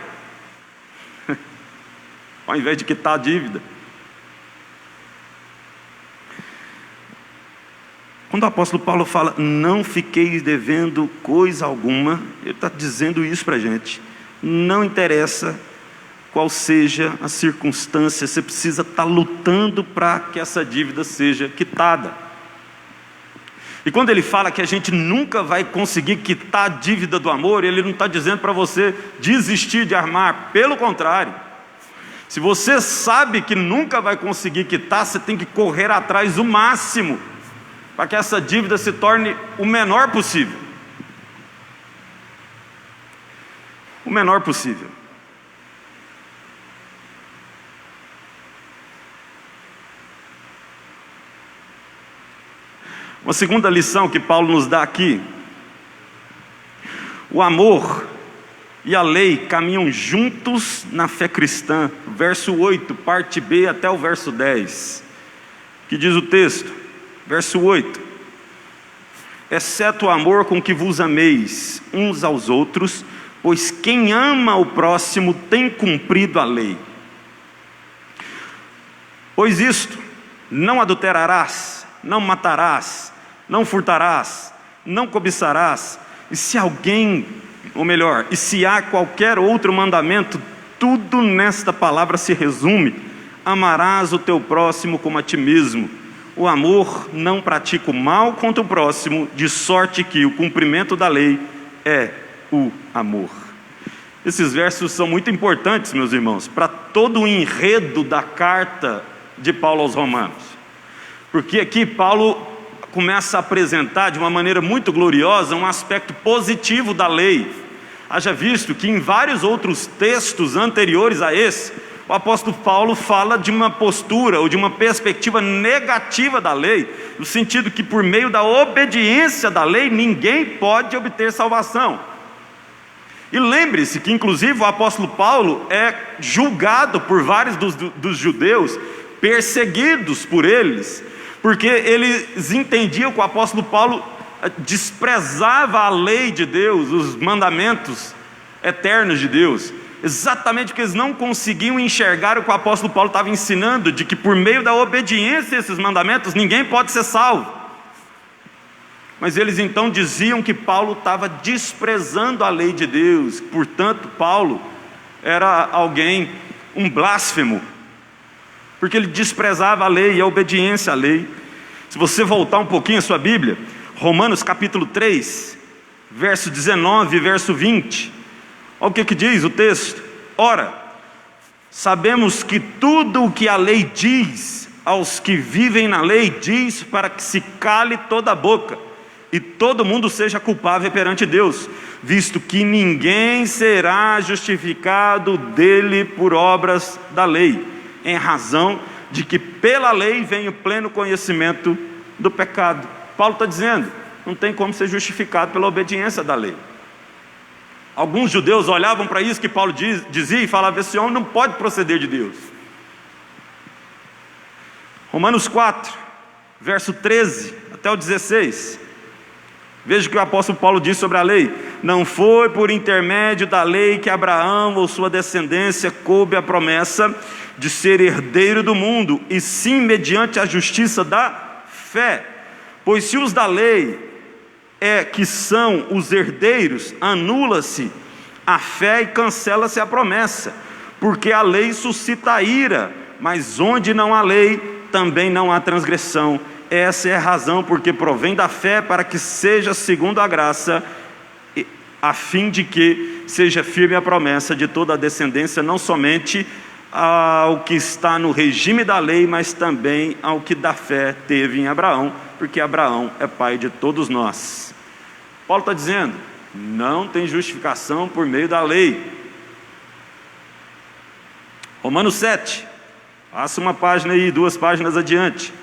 ao invés de quitar a dívida? Quando o apóstolo Paulo fala, não fiqueis devendo coisa alguma, ele está dizendo isso para a gente. Não interessa qual seja a circunstância, você precisa estar lutando para que essa dívida seja quitada. E quando ele fala que a gente nunca vai conseguir quitar a dívida do amor, ele não está dizendo para você desistir de amar, pelo contrário. Se você sabe que nunca vai conseguir quitar, você tem que correr atrás o máximo, para que essa dívida se torne o menor possível. O menor possível. Uma segunda lição que Paulo nos dá aqui: o amor e a lei caminham juntos na fé cristã. Verso 8, parte B até o verso 10, que diz o texto, verso 8: exceto o amor com que vos ameis uns aos outros, pois quem ama o próximo tem cumprido a lei. Pois isto, não adulterarás, não matarás, não furtarás, não cobiçarás, e se alguém, ou melhor, e se há qualquer outro mandamento, tudo nesta palavra se resume: amarás o teu próximo como a ti mesmo. O amor não pratica o mal contra o próximo, de sorte que o cumprimento da lei é o amor. Esses versos são muito importantes, meus irmãos, para todo o enredo da carta de Paulo aos Romanos. Porque aqui Paulo começa a apresentar de uma maneira muito gloriosa um aspecto positivo da lei. Haja visto que em vários outros textos anteriores a esse, o apóstolo Paulo fala de uma postura ou de uma perspectiva negativa da lei, no sentido que por meio da obediência da lei ninguém pode obter salvação. E lembre-se que inclusive o apóstolo Paulo é julgado por vários dos judeus, perseguidos por eles, porque eles entendiam que o apóstolo Paulo desprezava a lei de Deus, os mandamentos eternos de Deus, exatamente porque eles não conseguiam enxergar o que o apóstolo Paulo estava ensinando, de que por meio da obediência a esses mandamentos ninguém pode ser salvo. Mas eles então diziam que Paulo estava desprezando a lei de Deus, portanto Paulo era alguém, um blasfemo. porque ele desprezava a lei e a obediência à lei. Se você voltar um pouquinho a sua Bíblia, Romanos capítulo 3, verso 19 e verso 20, olha o que diz o texto. Ora, sabemos que tudo o que a lei diz aos que vivem na lei, diz para que se cale toda a boca e todo mundo seja culpável perante Deus, visto que ninguém será justificado dele por obras da lei, em razão de que pela lei vem o pleno conhecimento do pecado. Paulo está dizendo, não tem como ser justificado pela obediência da lei. Alguns judeus olhavam para isso que Paulo dizia e falavam, esse homem não pode proceder de Deus. Romanos 4, verso 13 até o 16. Veja o que o apóstolo Paulo diz sobre a lei. Não foi por intermédio da lei que Abraão ou sua descendência coube a promessa de ser herdeiro do mundo, e sim mediante a justiça da fé. Pois se os da lei que são os herdeiros, anula-se a fé e cancela-se a promessa, porque a lei suscita a ira, mas onde não há lei, também não há transgressão. Essa é a razão porque provém da fé, para que seja segundo a graça, a fim de que seja firme a promessa de toda a descendência, não somente ao que está no regime da lei, mas também ao que da fé teve em Abraão, porque Abraão é pai de todos nós. Paulo está dizendo, não tem justificação por meio da lei. Romanos 7, passa uma página aí, 2 páginas adiante.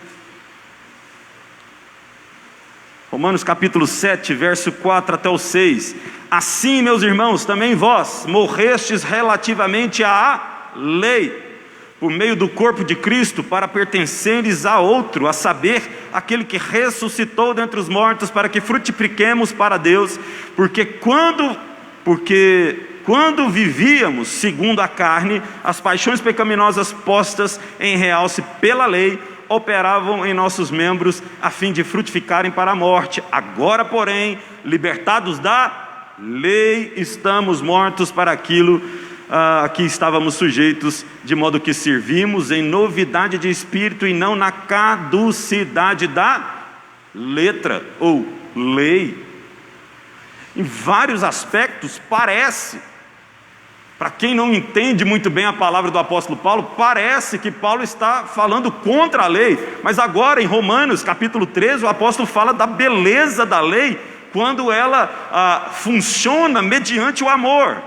Romanos capítulo 7, verso 4 até o 6. Assim, meus irmãos, também vós morrestes relativamente à lei, por meio do corpo de Cristo, para pertenceres a outro, a saber, aquele que ressuscitou dentre os mortos, para que frutifiquemos para Deus, porque quando vivíamos segundo a carne, as paixões pecaminosas postas em realce pela lei, operavam em nossos membros a fim de frutificarem para a morte. Agora, porém, libertados da lei, estamos mortos para aquilo a que estávamos sujeitos, de modo que servimos em novidade de espírito e não na caducidade da letra ou lei. Em vários aspectos parece, para quem não entende muito bem a palavra do apóstolo Paulo, parece que Paulo está falando contra a lei, mas agora em Romanos capítulo 13, o apóstolo fala da beleza da lei, quando ela funciona mediante o amor.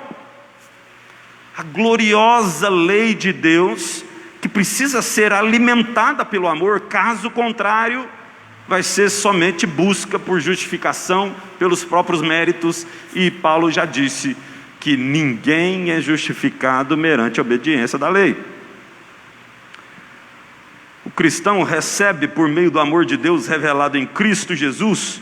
A gloriosa lei de Deus, que precisa ser alimentada pelo amor, caso contrário, vai ser somente busca por justificação pelos próprios méritos, e Paulo já disse que ninguém é justificado mediante a obediência da lei. O cristão recebe, por meio do amor de Deus revelado em Cristo Jesus,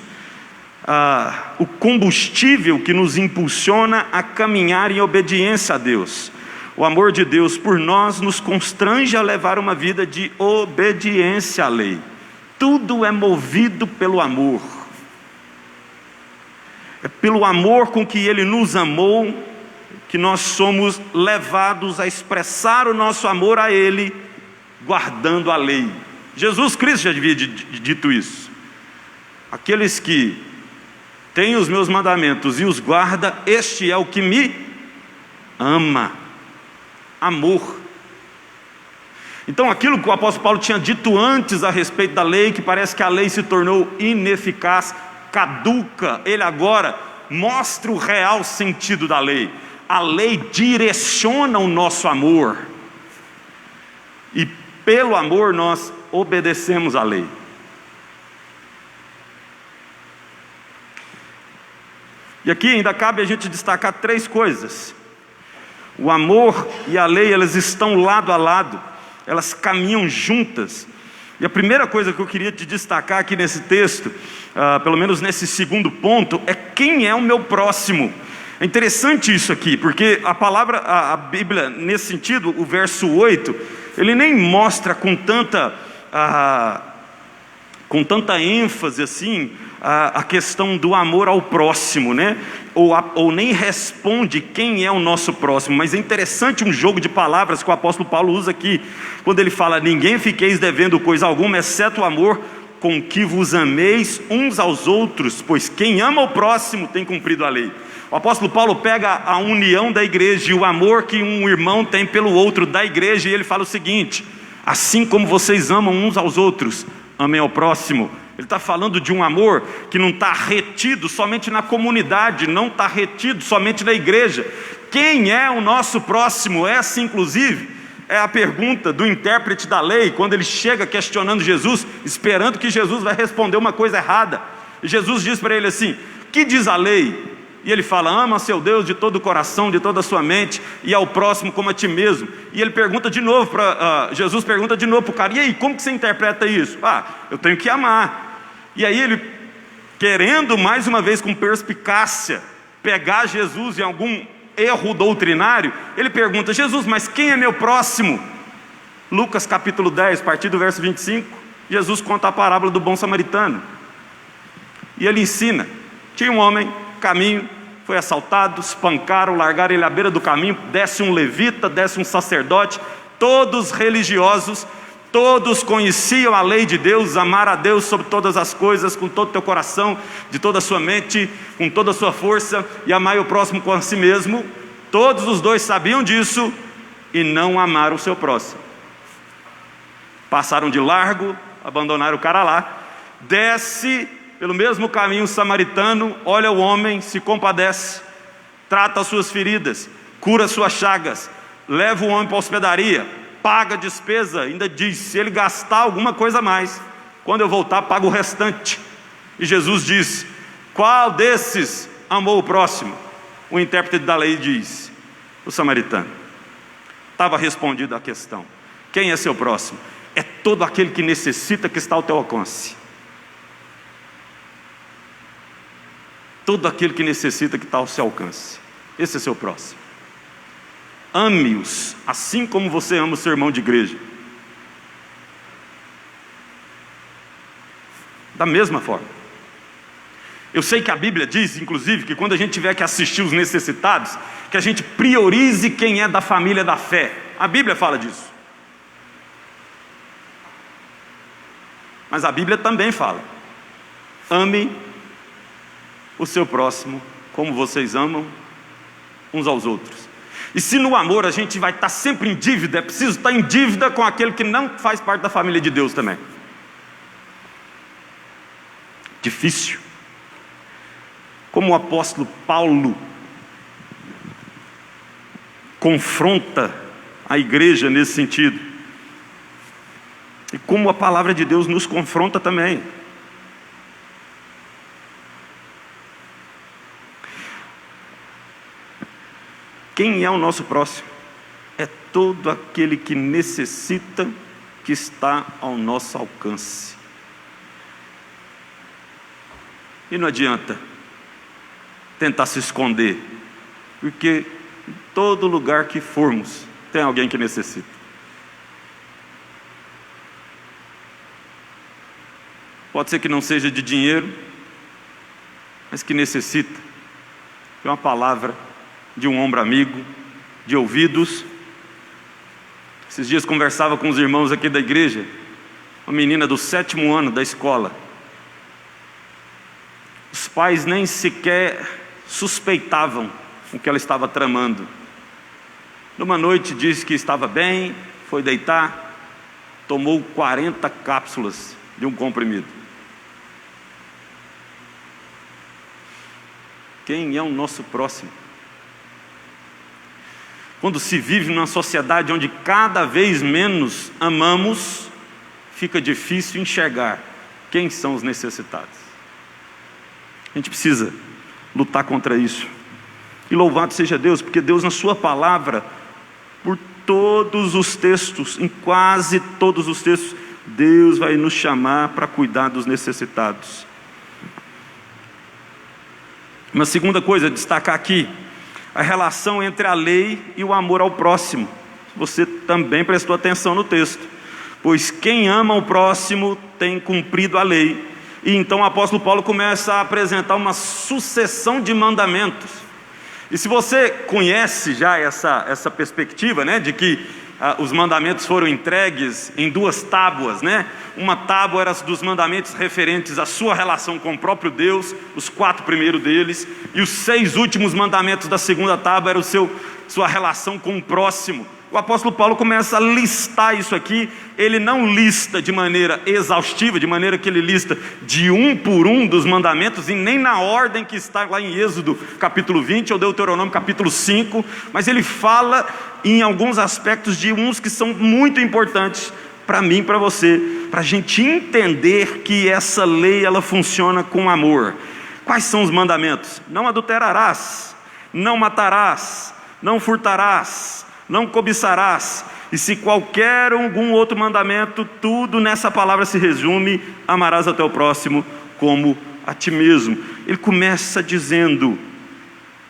o combustível que nos impulsiona a caminhar em obediência a Deus. O amor de Deus por nós nos constrange a levar uma vida de obediência à lei. Tudo é movido pelo amor. É pelo amor com que Ele nos amou que nós somos levados a expressar o nosso amor a Ele, guardando a lei. Jesus Cristo já havia dito isso. Aqueles que têm os meus mandamentos e os guarda, este é o que me ama. Amor. Então aquilo que o apóstolo Paulo tinha dito antes a respeito da lei, que parece que a lei se tornou ineficaz, caduca, ele agora mostra o real sentido da lei. A lei direciona o nosso amor, e pelo amor nós obedecemos à lei. E aqui ainda cabe a gente destacar 3 coisas. O amor e a lei, elas estão lado a lado, elas caminham juntas. E a primeira coisa que eu queria te destacar aqui nesse texto, pelo menos nesse segundo ponto, é quem é o meu próximo. É interessante isso aqui, porque a Bíblia, nesse sentido, o verso 8, ele nem mostra com tanta com tanta ênfase assim a questão do amor ao próximo, né? Ou nem responde quem é o nosso próximo. Mas é interessante um jogo de palavras que o apóstolo Paulo usa aqui, quando ele fala: ninguém fiqueis devendo coisa alguma, exceto o amor com que vos ameis uns aos outros, pois quem ama o próximo tem cumprido a lei. O apóstolo Paulo pega a união da igreja e o amor que um irmão tem pelo outro da igreja, e ele fala o seguinte: assim como vocês amam uns aos outros, amem ao próximo. Ele está falando de um amor que não está retido somente na comunidade, não está retido somente na igreja. Quem é o nosso próximo? Essa, inclusive, é a pergunta do intérprete da lei, quando ele chega questionando Jesus, esperando que Jesus vai responder uma coisa errada. E Jesus diz para ele assim: que diz a lei? E ele fala: ama seu Deus de todo o coração, de toda a sua mente, e ao próximo como a ti mesmo. E ele pergunta de novo, Jesus pergunta de novo para o cara: e aí, como que você interpreta isso? Eu tenho que amar. E aí ele, querendo mais uma vez com perspicácia pegar Jesus em algum erro doutrinário, ele pergunta: Jesus, mas quem é meu próximo? Lucas capítulo 10, a partir do verso 25, Jesus conta a parábola do bom samaritano. E ele ensina: tinha um homem, caminho, foi assaltado, espancaram, largaram ele à beira do caminho, desce um levita, desce um sacerdote, todos religiosos, todos conheciam a lei de Deus, amar a Deus sobre todas as coisas, com todo o teu coração, de toda a sua mente, com toda a sua força, e amar o próximo com a si mesmo. Todos os dois sabiam disso e não amaram o seu próximo. Passaram de largo, abandonaram o cara lá. Desce pelo mesmo caminho o samaritano, olha o homem, se compadece, trata as suas feridas, cura as suas chagas, leva o homem para a hospedaria, paga a despesa, ainda diz: se ele gastar alguma coisa a mais, quando eu voltar paga o restante. E Jesus diz: qual desses amou o próximo? O intérprete da lei diz: o samaritano. Estava respondida a questão: quem é seu próximo? É todo aquele que necessita, que está ao teu alcance. Todo aquele que necessita, que está ao seu alcance. Esse é seu próximo. Ame-os, assim como você ama o seu irmão de igreja. Da mesma forma. Eu sei que a Bíblia diz, inclusive, que quando a gente tiver que assistir os necessitados, que a gente priorize quem é da família da fé. A Bíblia fala disso. Mas a Bíblia também fala: ame o seu próximo como vocês amam uns aos outros. E se no amor a gente vai estar sempre em dívida, é preciso estar em dívida com aquele que não faz parte da família de Deus também. Difícil. Como o apóstolo Paulo confronta a igreja nesse sentido, e como a palavra de Deus nos confronta também. Quem é o nosso próximo? É todo aquele que necessita, que está ao nosso alcance. E não adianta tentar se esconder, porque em todo lugar que formos, tem alguém que necessita. Pode ser que não seja de dinheiro, mas que necessita de uma palavra, de um ombro amigo, de ouvidos. Esses dias conversava com os irmãos aqui da igreja, uma menina do 7º ano da escola. Os pais nem sequer suspeitavam o que ela estava tramando. Numa noite disse que estava bem, foi deitar, tomou 40 cápsulas de um comprimido. Quem é o nosso próximo? Quando se vive numa sociedade onde cada vez menos amamos, fica difícil enxergar quem são os necessitados. A gente precisa lutar contra isso. E louvado seja Deus, porque Deus, na sua palavra, por todos os textos, em quase todos os textos, Deus vai nos chamar para cuidar dos necessitados. Uma segunda coisa a destacar aqui: a relação entre a lei e o amor ao próximo. Você também prestou atenção no texto, pois quem ama o próximo tem cumprido a lei. E então o apóstolo Paulo começa a apresentar uma sucessão de mandamentos. E se você conhece já essa perspectiva, né, de que os mandamentos foram entregues em 2 tábuas, né? Uma tábua era dos mandamentos referentes à sua relação com o próprio Deus, os 4 primeiros deles, e os 6 últimos mandamentos da segunda tábua era sua relação com o próximo. O apóstolo Paulo começa a listar isso aqui. Ele não lista de maneira exaustiva, de maneira que ele lista de um por um dos mandamentos, e nem na ordem que está lá em Êxodo capítulo 20 ou Deuteronômio capítulo 5, mas ele fala em alguns aspectos de uns que são muito importantes para mim e para você, para a gente entender que essa lei ela funciona com amor. Quais são os mandamentos? Não adulterarás, não matarás, não furtarás, não cobiçarás. E se qualquer algum outro mandamento, tudo nessa palavra se resume: amarás ao teu próximo como a ti mesmo. Ele começa dizendo: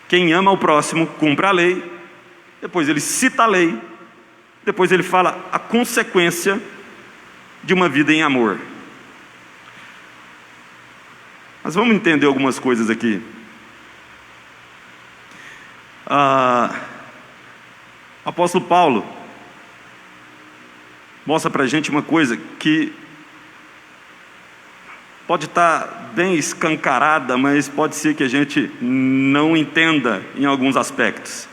quem ama o próximo cumpre a lei. Depois ele cita a lei. Depois ele fala a consequência de uma vida em amor. Mas vamos entender algumas coisas aqui. O apóstolo Paulo mostra para a gente uma coisa que pode estar bem escancarada, mas pode ser que a gente não entenda em alguns aspectos.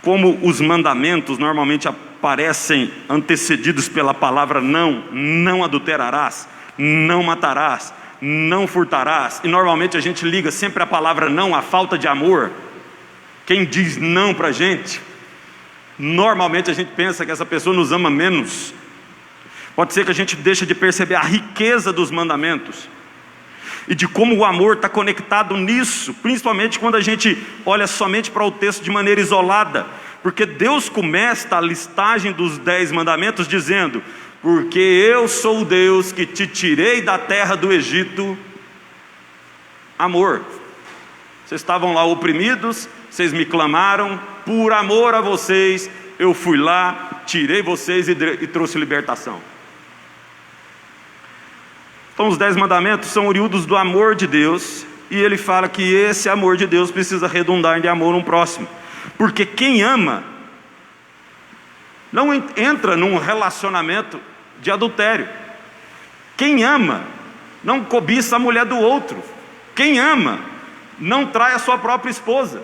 Como os mandamentos normalmente aparecem antecedidos pela palavra não adulterarás, não matarás, não furtarás, e normalmente a gente liga sempre a palavra não à falta de amor. Quem diz não para a gente, normalmente a gente pensa que essa pessoa nos ama menos. Pode ser que a gente deixe de perceber a riqueza dos mandamentos e de como o amor está conectado nisso, principalmente quando a gente olha somente para o texto de maneira isolada, porque Deus começa a listagem dos 10 mandamentos dizendo: porque eu sou o Deus que te tirei da terra do Egito. Amor. Vocês estavam lá oprimidos, vocês me clamaram, por amor a vocês, eu fui lá, tirei vocês e trouxe libertação. Então os 10 mandamentos são oriundos do amor de Deus, e ele fala que esse amor de Deus precisa redundar em amor no próximo. Porque quem ama, não entra num relacionamento de adultério. Quem ama, não cobiça a mulher do outro. Quem ama, não trai a sua própria esposa.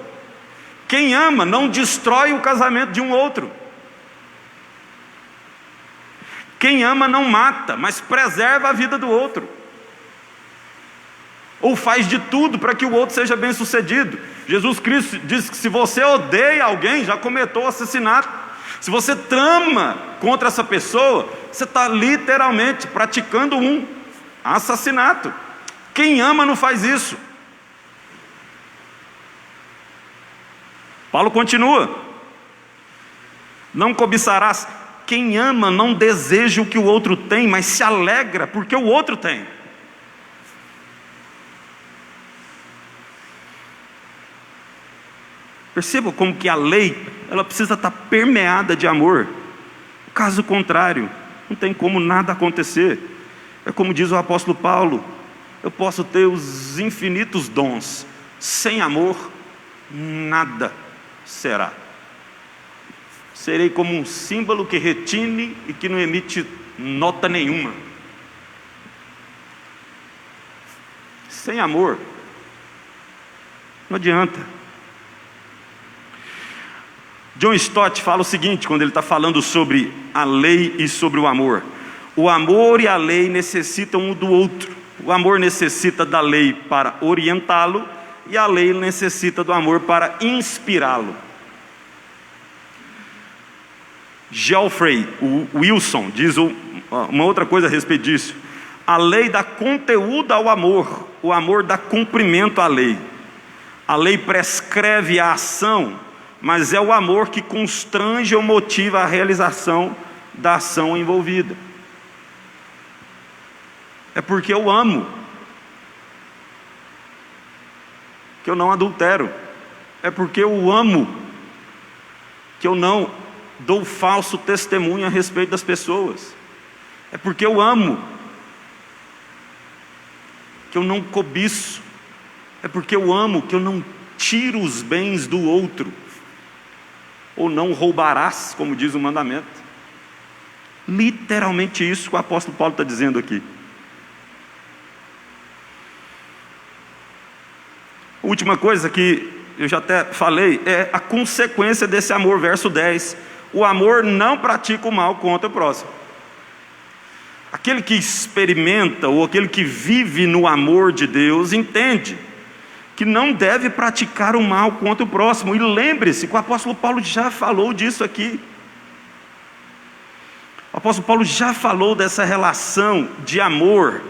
Quem ama não destrói o casamento de um outro. Quem ama não mata, mas preserva a vida do outro. Ou faz de tudo para que o outro seja bem sucedido. Jesus Cristo diz que se você odeia alguém, já cometeu assassinato. Se você trama contra essa pessoa, você está literalmente praticando um assassinato. Quem ama não faz isso. Paulo continua: não cobiçarás. Quem ama não deseja o que o outro tem, mas se alegra porque o outro tem. Perceba como que a lei, ela precisa estar permeada de amor. Caso contrário, não tem como nada acontecer. É como diz o apóstolo Paulo: eu posso ter os infinitos dons, sem amor, nada será. Serei como um símbolo que retine e que não emite nota nenhuma. Sem amor, não adianta. John Stott fala o seguinte, quando ele está falando sobre a lei e sobre o amor: o amor e a lei necessitam um do outro. O amor necessita da lei para orientá-lo, e a lei necessita do amor para inspirá-lo. Geoffrey Wilson diz uma outra coisa a respeito disso: a lei dá conteúdo ao amor, o amor dá cumprimento à lei. A lei prescreve a ação, mas é o amor que constrange ou motiva a realização da ação envolvida. É porque eu amo que eu não adultero. É porque eu amo que eu não dou falso testemunho a respeito das pessoas. É porque eu amo, que eu não cobiço. É porque eu amo, que eu não tiro os bens do outro. Ou não roubarás, como diz o mandamento. Literalmente isso que o apóstolo Paulo está dizendo aqui. A última coisa que eu já até falei é a consequência desse amor, verso 10. O amor não pratica o mal contra o próximo. Aquele que experimenta, ou aquele que vive no amor de Deus, entende que não deve praticar o mal contra o próximo. E lembre-se que o apóstolo Paulo já falou disso aqui. O apóstolo Paulo já falou dessa relação de amor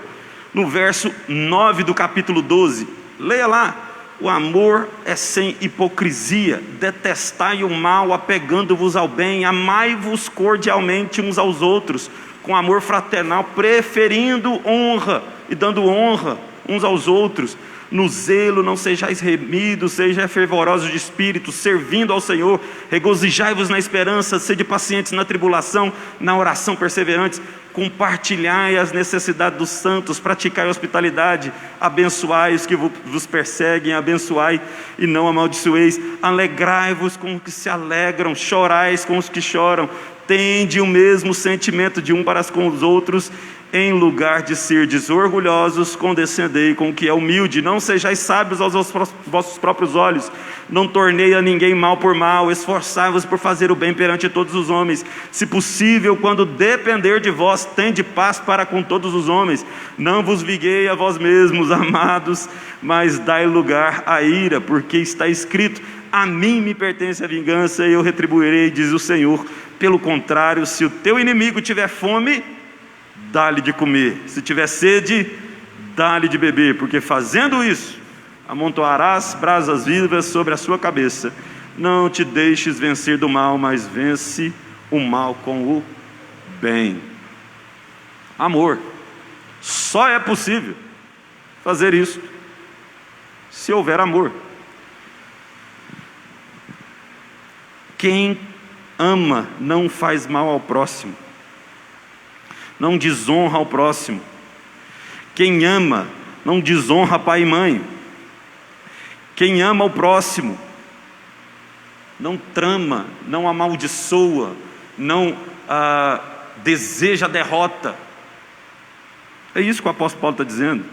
no verso 9 do capítulo 12. Leia lá. O amor é sem hipocrisia. Detestai o mal, apegando-vos ao bem. Amai-vos cordialmente uns aos outros, com amor fraternal, preferindo honra e dando honra uns aos outros. No zelo não sejais remidos, sejais fervorosos de espírito, servindo ao Senhor. Regozijai-vos na esperança, sede pacientes na tribulação, na oração perseverantes. Compartilhai as necessidades dos santos, praticai a hospitalidade, abençoai os que vos perseguem, abençoai e não amaldiçoeis. Alegrai-vos com os que se alegram, chorais com os que choram. Tende o mesmo sentimento de um para com os outros. Em lugar de serdes orgulhosos, condescendei com o que é humilde. Não sejais sábios aos vossos próprios olhos. Não tornei a ninguém mal por mal. Esforçai-vos por fazer o bem perante todos os homens. Se possível, quando depender de vós, tende paz para com todos os homens. Não vos viguei a vós mesmos, amados, mas dai lugar à ira, porque está escrito: a mim me pertence a vingança, e eu retribuirei, diz o Senhor. Pelo contrário, se o teu inimigo tiver fome, dá-lhe de comer, se tiver sede, dá-lhe de beber, porque fazendo isso, amontoarás brasas vivas sobre a sua cabeça. Não te deixes vencer do mal, mas vence o mal com o bem. Amor. Só é possível fazer isso se houver amor. Quem ama não faz mal ao próximo, não desonra ao próximo. Quem ama não desonra pai e mãe. Quem ama o próximo não trama, não amaldiçoa, não deseja a derrota. É isso que o apóstolo Paulo está dizendo.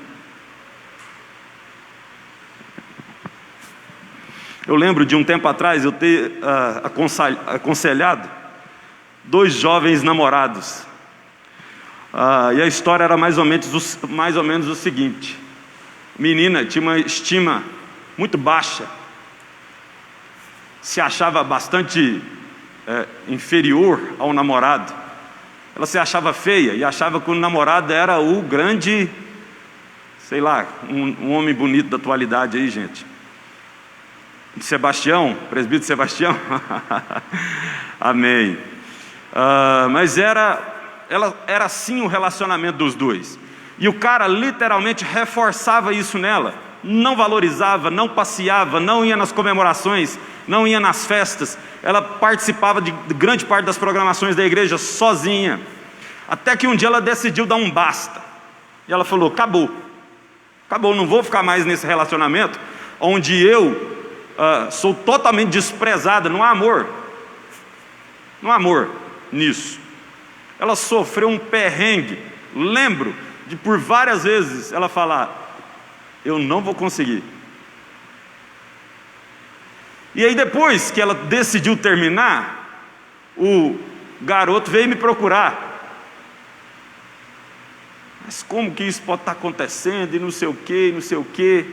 Eu lembro de um tempo atrás eu ter aconselhado 2 jovens namorados. E a história era mais ou menos o seguinte: a menina tinha uma estima muito baixa, se achava bastante inferior ao namorado. Ela se achava feia e achava que o namorado era o grande, sei lá, um homem bonito da atualidade aí, gente. Sebastião, presbítero Sebastião. Amém. Mas era assim o relacionamento dos dois. E o cara literalmente reforçava isso nela. Não valorizava, não passeava, não ia nas comemorações, não ia nas festas. Ela participava de grande parte das programações da igreja sozinha. Até que um dia ela decidiu dar um basta. E ela falou: acabou, não vou ficar mais nesse relacionamento onde eu sou totalmente desprezada. Não há amor nisso. Ela sofreu um perrengue. Lembro de por várias vezes ela falar: eu não vou conseguir. E aí depois que ela decidiu terminar, o garoto veio me procurar. Mas como que isso pode estar acontecendo? E não sei o que, não sei o que.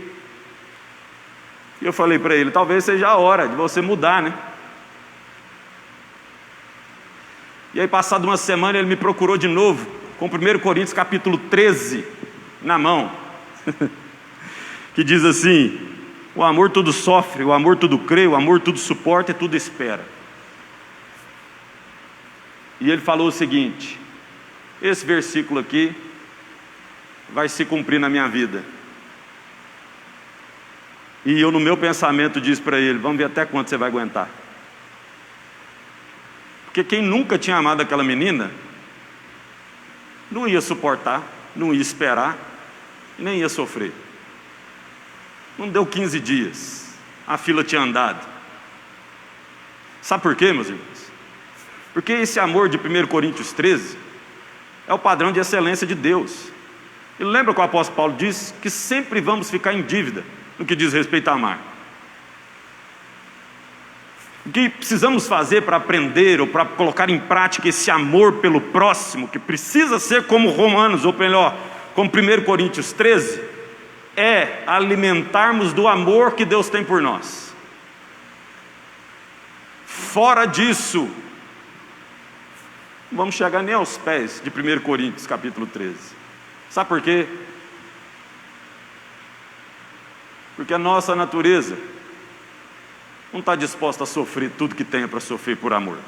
E eu falei para ele: talvez seja a hora de você mudar, né? E aí, passado uma semana, ele me procurou de novo, com 1 Coríntios capítulo 13 na mão, que diz assim: o amor tudo sofre, o amor tudo crê, o amor tudo suporta e tudo espera. E ele falou o seguinte: esse versículo aqui vai se cumprir na minha vida. E eu, no meu pensamento, disse para ele: vamos ver até quando você vai aguentar. Porque quem nunca tinha amado aquela menina não ia suportar, não ia esperar, nem ia sofrer. Não deu 15 dias, a fila tinha andado. Sabe por quê, meus irmãos? Porque esse amor de 1 Coríntios 13 é o padrão de excelência de Deus. E lembra que o apóstolo Paulo disse que sempre vamos ficar em dívida no que diz respeito a amar. O que precisamos fazer para aprender ou para colocar em prática esse amor pelo próximo, que precisa ser como Romanos, ou melhor, como 1 Coríntios 13, é alimentarmos do amor que Deus tem por nós. Fora disso, não vamos chegar nem aos pés de 1 Coríntios capítulo 13. Sabe por quê? Porque a nossa natureza não está disposta a sofrer tudo que tenha para sofrer por amor.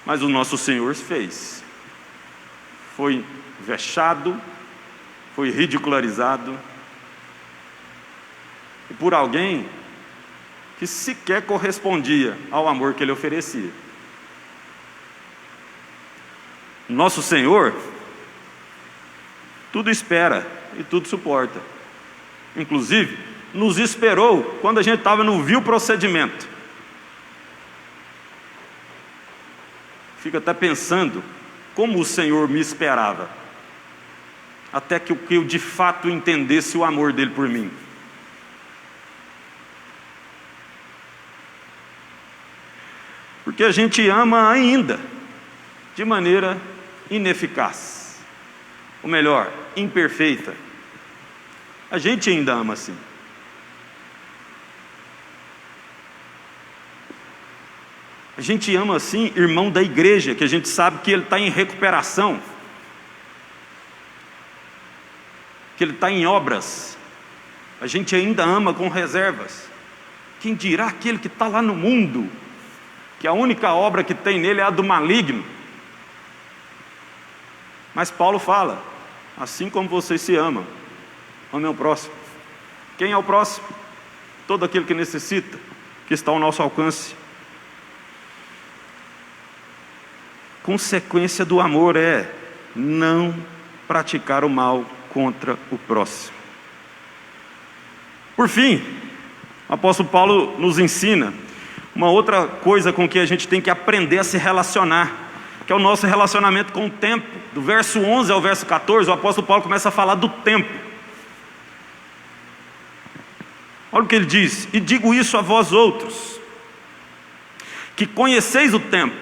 Mas o nosso Senhor fez. Foi vexado, foi ridicularizado, e por alguém que sequer correspondia ao amor que ele oferecia. Nosso Senhor tudo espera e tudo suporta. Inclusive, nos esperou quando a gente estava no vil procedimento. Fico até pensando como o Senhor me esperava, até que eu de fato entendesse o amor dele por mim. Porque a gente ama ainda de maneira ineficaz. Ou melhor, imperfeita. A gente ainda ama assim. A gente ama assim irmão da igreja, que a gente sabe que ele está em recuperação, que ele está em obras. A gente ainda ama com reservas. Quem dirá aquele que está lá no mundo, que a única obra que tem nele é a do maligno? Mas Paulo fala: assim como vocês se amam, amem o próximo. Quem é o próximo? Todo aquele que necessita, que está ao nosso alcance. Consequência do amor é não praticar o mal contra o próximo. Por fim, o apóstolo Paulo nos ensina uma outra coisa com que a gente tem que aprender a se relacionar, que é o nosso relacionamento com o tempo. Do verso 11 ao verso 14, o apóstolo Paulo começa a falar do tempo. Olha o que ele diz: e digo isso a vós outros, que conheceis o tempo,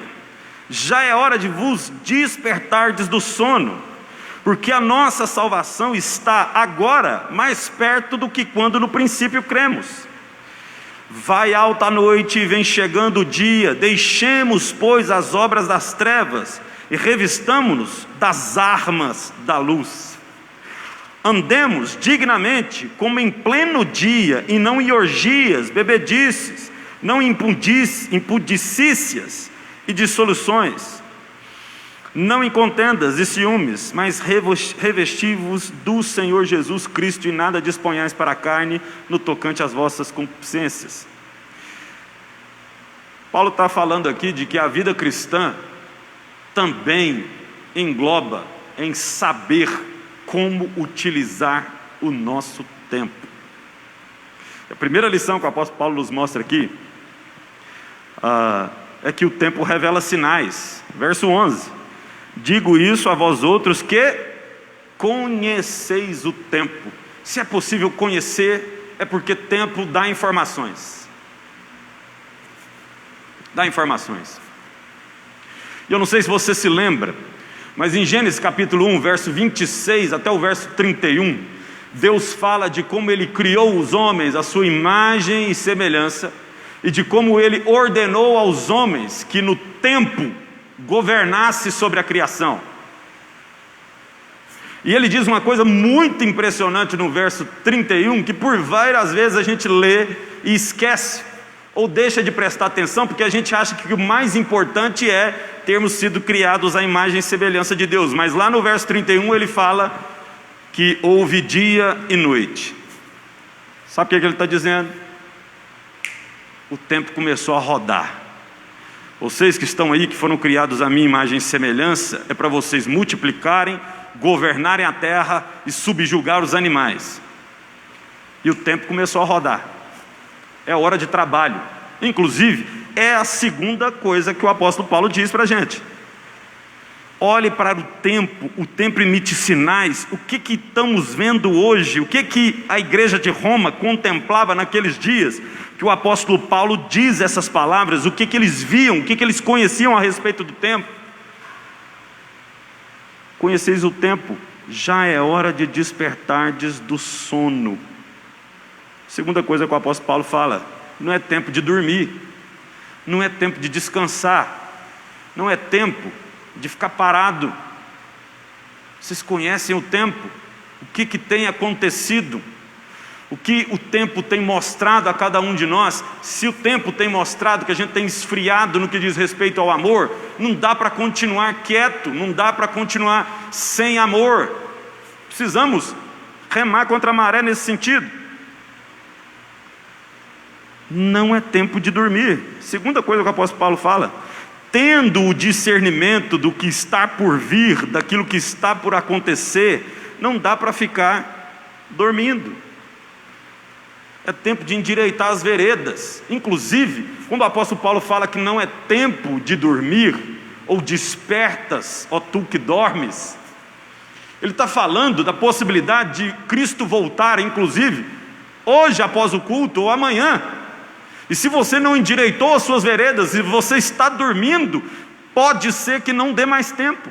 já é hora de vos despertardes do sono, porque a nossa salvação está agora mais perto do que quando no princípio cremos. Vai alta a noite e vem chegando o dia, deixemos, pois, as obras das trevas e revistamo-nos das armas da luz. Andemos dignamente, como em pleno dia, e não em orgias, bebedices, não em impudicícias e dissoluções, não em contendas e ciúmes, mas revesti-vos do Senhor Jesus Cristo, e nada disponhais para a carne no tocante às vossas concupiscências. Paulo está falando aqui de que a vida cristã também engloba em saber como utilizar o nosso tempo. A primeira lição que o apóstolo Paulo nos mostra aqui é que o tempo revela sinais. Verso 11: digo isso a vós outros que conheceis o tempo. Se é possível conhecer, é porque tempo dá informações. Dá informações. E eu não sei se você se lembra, mas em Gênesis capítulo 1, verso 26 até o verso 31, Deus fala de como Ele criou os homens à sua imagem e semelhança, e de como Ele ordenou aos homens que no tempo governasse sobre a criação. E Ele diz uma coisa muito impressionante no verso 31, que por várias vezes a gente lê e esquece, ou deixa de prestar atenção, porque a gente acha que o mais importante é termos sido criados à imagem e semelhança de Deus. Mas lá no verso 31 ele fala que houve dia e noite. Sabe o que ele está dizendo? O tempo começou a rodar. Vocês que estão aí, que foram criados à minha imagem e semelhança, é para vocês multiplicarem, governarem a terra e subjugar os animais. E o tempo começou a rodar. É hora de trabalho. Inclusive, é a segunda coisa que o apóstolo Paulo diz para a gente. Olhe para o tempo emite sinais. O que estamos vendo hoje? O que a igreja de Roma contemplava naqueles dias? Que o apóstolo Paulo diz essas palavras, o que eles viam, o que eles conheciam a respeito do tempo. Conheceis o tempo, já é hora de despertardes do sono. Segunda coisa que o apóstolo Paulo fala, não é tempo de dormir, não é tempo de descansar, não é tempo de ficar parado. Vocês conhecem o tempo, o que tem acontecido, o que o tempo tem mostrado a cada um de nós. Se o tempo tem mostrado que a gente tem esfriado no que diz respeito ao amor, não dá para continuar quieto, não dá para continuar sem amor. Precisamos remar contra a maré nesse sentido. Não é tempo de dormir. Segunda coisa que o apóstolo Paulo fala, tendo o discernimento do que está por vir, daquilo que está por acontecer, não dá para ficar dormindo. É tempo de endireitar as veredas. Inclusive, quando o apóstolo Paulo fala que não é tempo de dormir, ou despertas, ó tu que dormes, ele está falando da possibilidade de Cristo voltar, inclusive, hoje após o culto, ou amanhã. E se você não endireitou as suas veredas, e você está dormindo, pode ser que não dê mais tempo.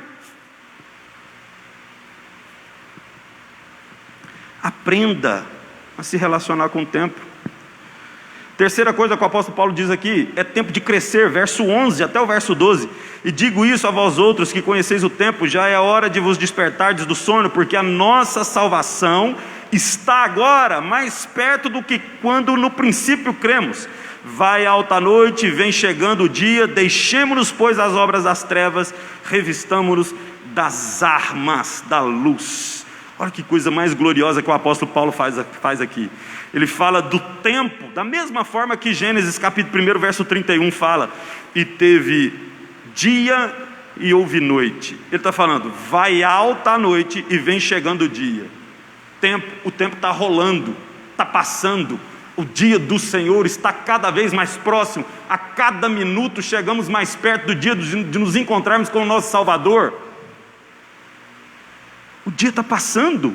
Aprenda a se relacionar com o tempo. Terceira coisa que o apóstolo Paulo diz aqui, é tempo de crescer, verso 11 até o verso 12. E digo isso a vós outros que conheceis o tempo, já é hora de vos despertardes do sono, porque a nossa salvação está agora mais perto do que quando no princípio cremos. Vai alta a noite, vem chegando o dia, deixemo-nos, pois, as obras das trevas, revistamo-nos das armas da luz. Olha que coisa mais gloriosa que o apóstolo Paulo faz aqui. Ele fala do tempo, da mesma forma que Gênesis capítulo 1, verso 31 fala. E teve dia e houve noite. Ele está falando, vai alta a noite e vem chegando o dia. O tempo está rolando, está passando. O dia do Senhor está cada vez mais próximo. A cada minuto chegamos mais perto do dia de nos encontrarmos com o nosso Salvador. O dia está passando.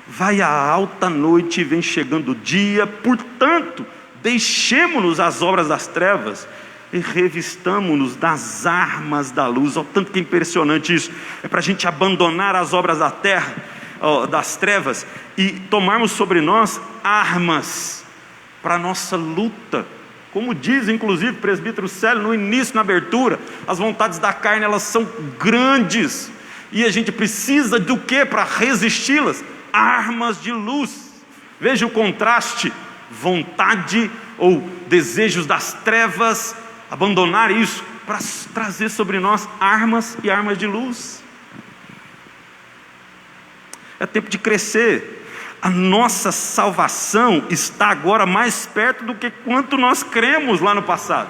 Vai a alta noite e vem chegando o dia. Portanto, deixemo-nos as obras das trevas e revistamo-nos das armas da luz. Olha o tanto que é impressionante isso. É para a gente abandonar as obras da terra, das trevas, e tomarmos sobre nós armas para a nossa luta. Como diz inclusive o presbítero Célio no início, na abertura, as vontades da carne, elas são grandes, e a gente precisa do que para resisti-las? Armas de luz. Veja o contraste, vontade ou desejos das trevas, abandonar isso para trazer sobre nós armas e armas de luz. É tempo de crescer. A nossa salvação está agora mais perto do que quanto nós cremos lá no passado.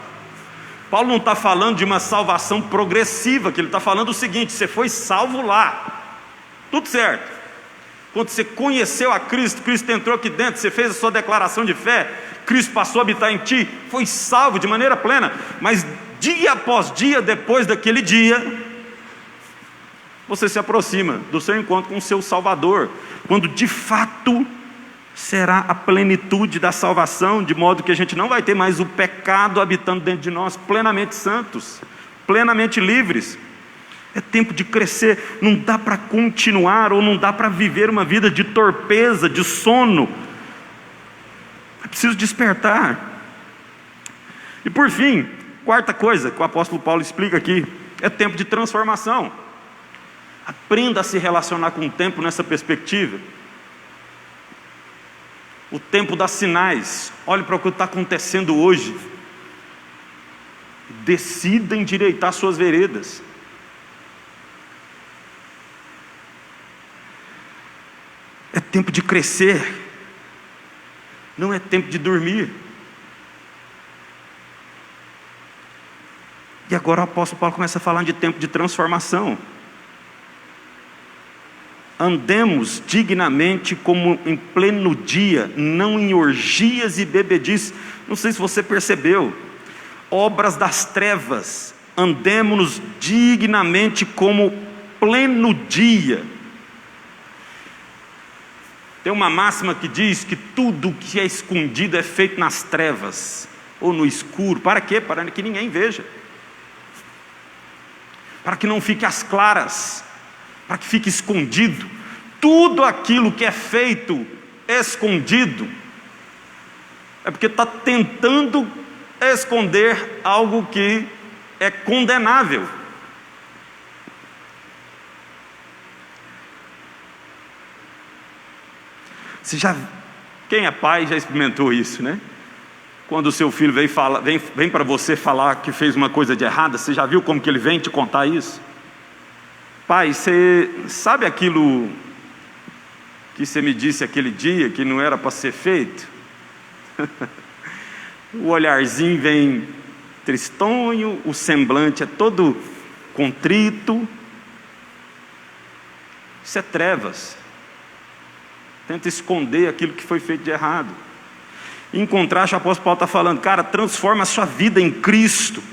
Paulo não está falando de uma salvação progressiva, que ele está falando o seguinte: você foi salvo lá, tudo certo. Quando você conheceu a Cristo, Cristo entrou aqui dentro, você fez a sua declaração de fé, Cristo passou a habitar em ti, foi salvo de maneira plena. Mas dia após dia, depois daquele dia, você se aproxima do seu encontro com o seu Salvador, quando de fato será a plenitude da salvação, de modo que a gente não vai ter mais o pecado habitando dentro de nós, plenamente santos, plenamente livres. É tempo de crescer. Não dá para continuar, ou não dá para viver uma vida de torpeza, de sono. É preciso despertar. E por fim, quarta coisa que o apóstolo Paulo explica aqui, é tempo de transformação. Aprenda a se relacionar com o tempo nessa perspectiva. O tempo dá sinais. Olhe para o que está acontecendo hoje. Decida endireitar suas veredas. É tempo de crescer. Não é tempo de dormir. E agora o apóstolo Paulo começa a falar de tempo de transformação. Andemos dignamente como em pleno dia, não em orgias e bebedices. Não sei se você percebeu, obras das trevas. Andemos dignamente como pleno dia. Tem uma máxima que diz que tudo que é escondido é feito nas trevas, ou no escuro. Para quê? Para que ninguém veja. Para que não fique às claras, para que fique escondido. Tudo aquilo que é feito escondido é porque está tentando esconder algo que é condenável. Quem é pai já experimentou isso, né? Quando o seu filho vem para você falar que fez uma coisa de errada, você já viu como que ele vem te contar isso? Pai, você sabe aquilo que você me disse aquele dia que não era para ser feito? O olharzinho vem tristonho, o semblante é todo contrito. Isso é trevas. Tenta esconder aquilo que foi feito de errado. Em contraste, o apóstolo Paulo está falando, cara, transforma a sua vida em Cristo,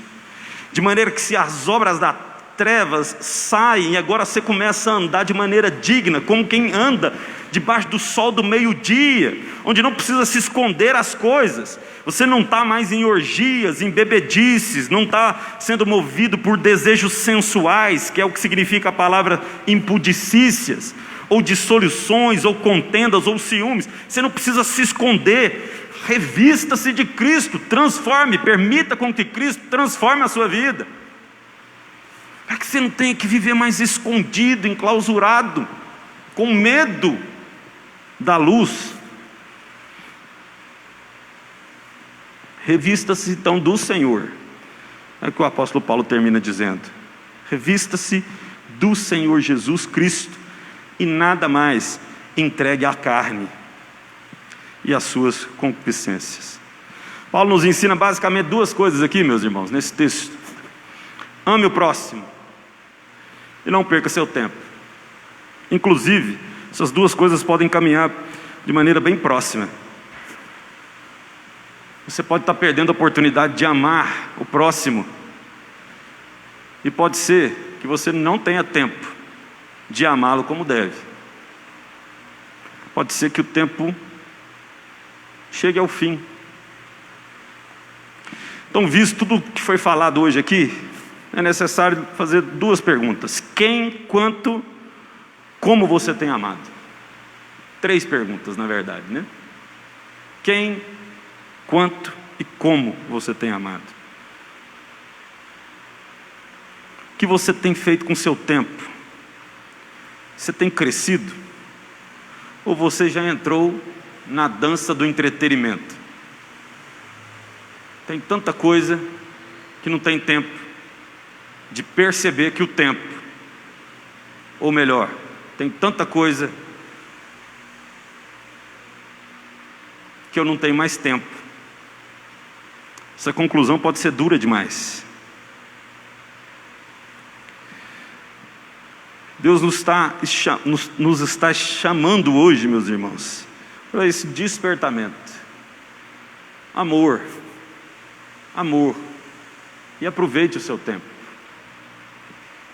de maneira que se as obras das trevas saem, e agora você começa a andar de maneira digna, como quem anda debaixo do sol do meio-dia, onde não precisa se esconder as coisas. Você não está mais em orgias, em bebedices, não está sendo movido por desejos sensuais, que é o que significa a palavra impudicícias, ou dissoluções, ou contendas, ou ciúmes. Você não precisa se esconder. Revista-se de Cristo, transforme, permita com que Cristo transforme a sua vida, para que você não tenha que viver mais escondido, enclausurado, com medo da luz. Revista-se então do Senhor. É o que o apóstolo Paulo termina dizendo. Revista-se do Senhor Jesus Cristo, e nada mais entregue à carne e as suas concupiscências. Paulo nos ensina basicamente duas coisas aqui, meus irmãos, nesse texto. Ame o próximo e não perca seu tempo. Inclusive, essas duas coisas podem caminhar de maneira bem próxima. Você pode estar perdendo a oportunidade de amar o próximo, e pode ser que você não tenha tempo de amá-lo como deve. Pode ser que o tempo chegue ao fim. Então, visto tudo que foi falado hoje aqui, é necessário fazer duas perguntas: quem, quanto, como você tem amado? Três perguntas, na verdade, né? Quem, quanto e como você tem amado? O que você tem feito com o seu tempo? Você tem crescido? Ou você já entrou na dança do entretenimento? Tem tanta coisa que não tem tempo de perceber que o tempo, ou melhor, tem tanta coisa que eu não tenho mais tempo. Essa conclusão pode ser dura demais. Deus nos está chamando hoje, meus irmãos, para esse despertamento. Amor. Amor. E aproveite o seu tempo.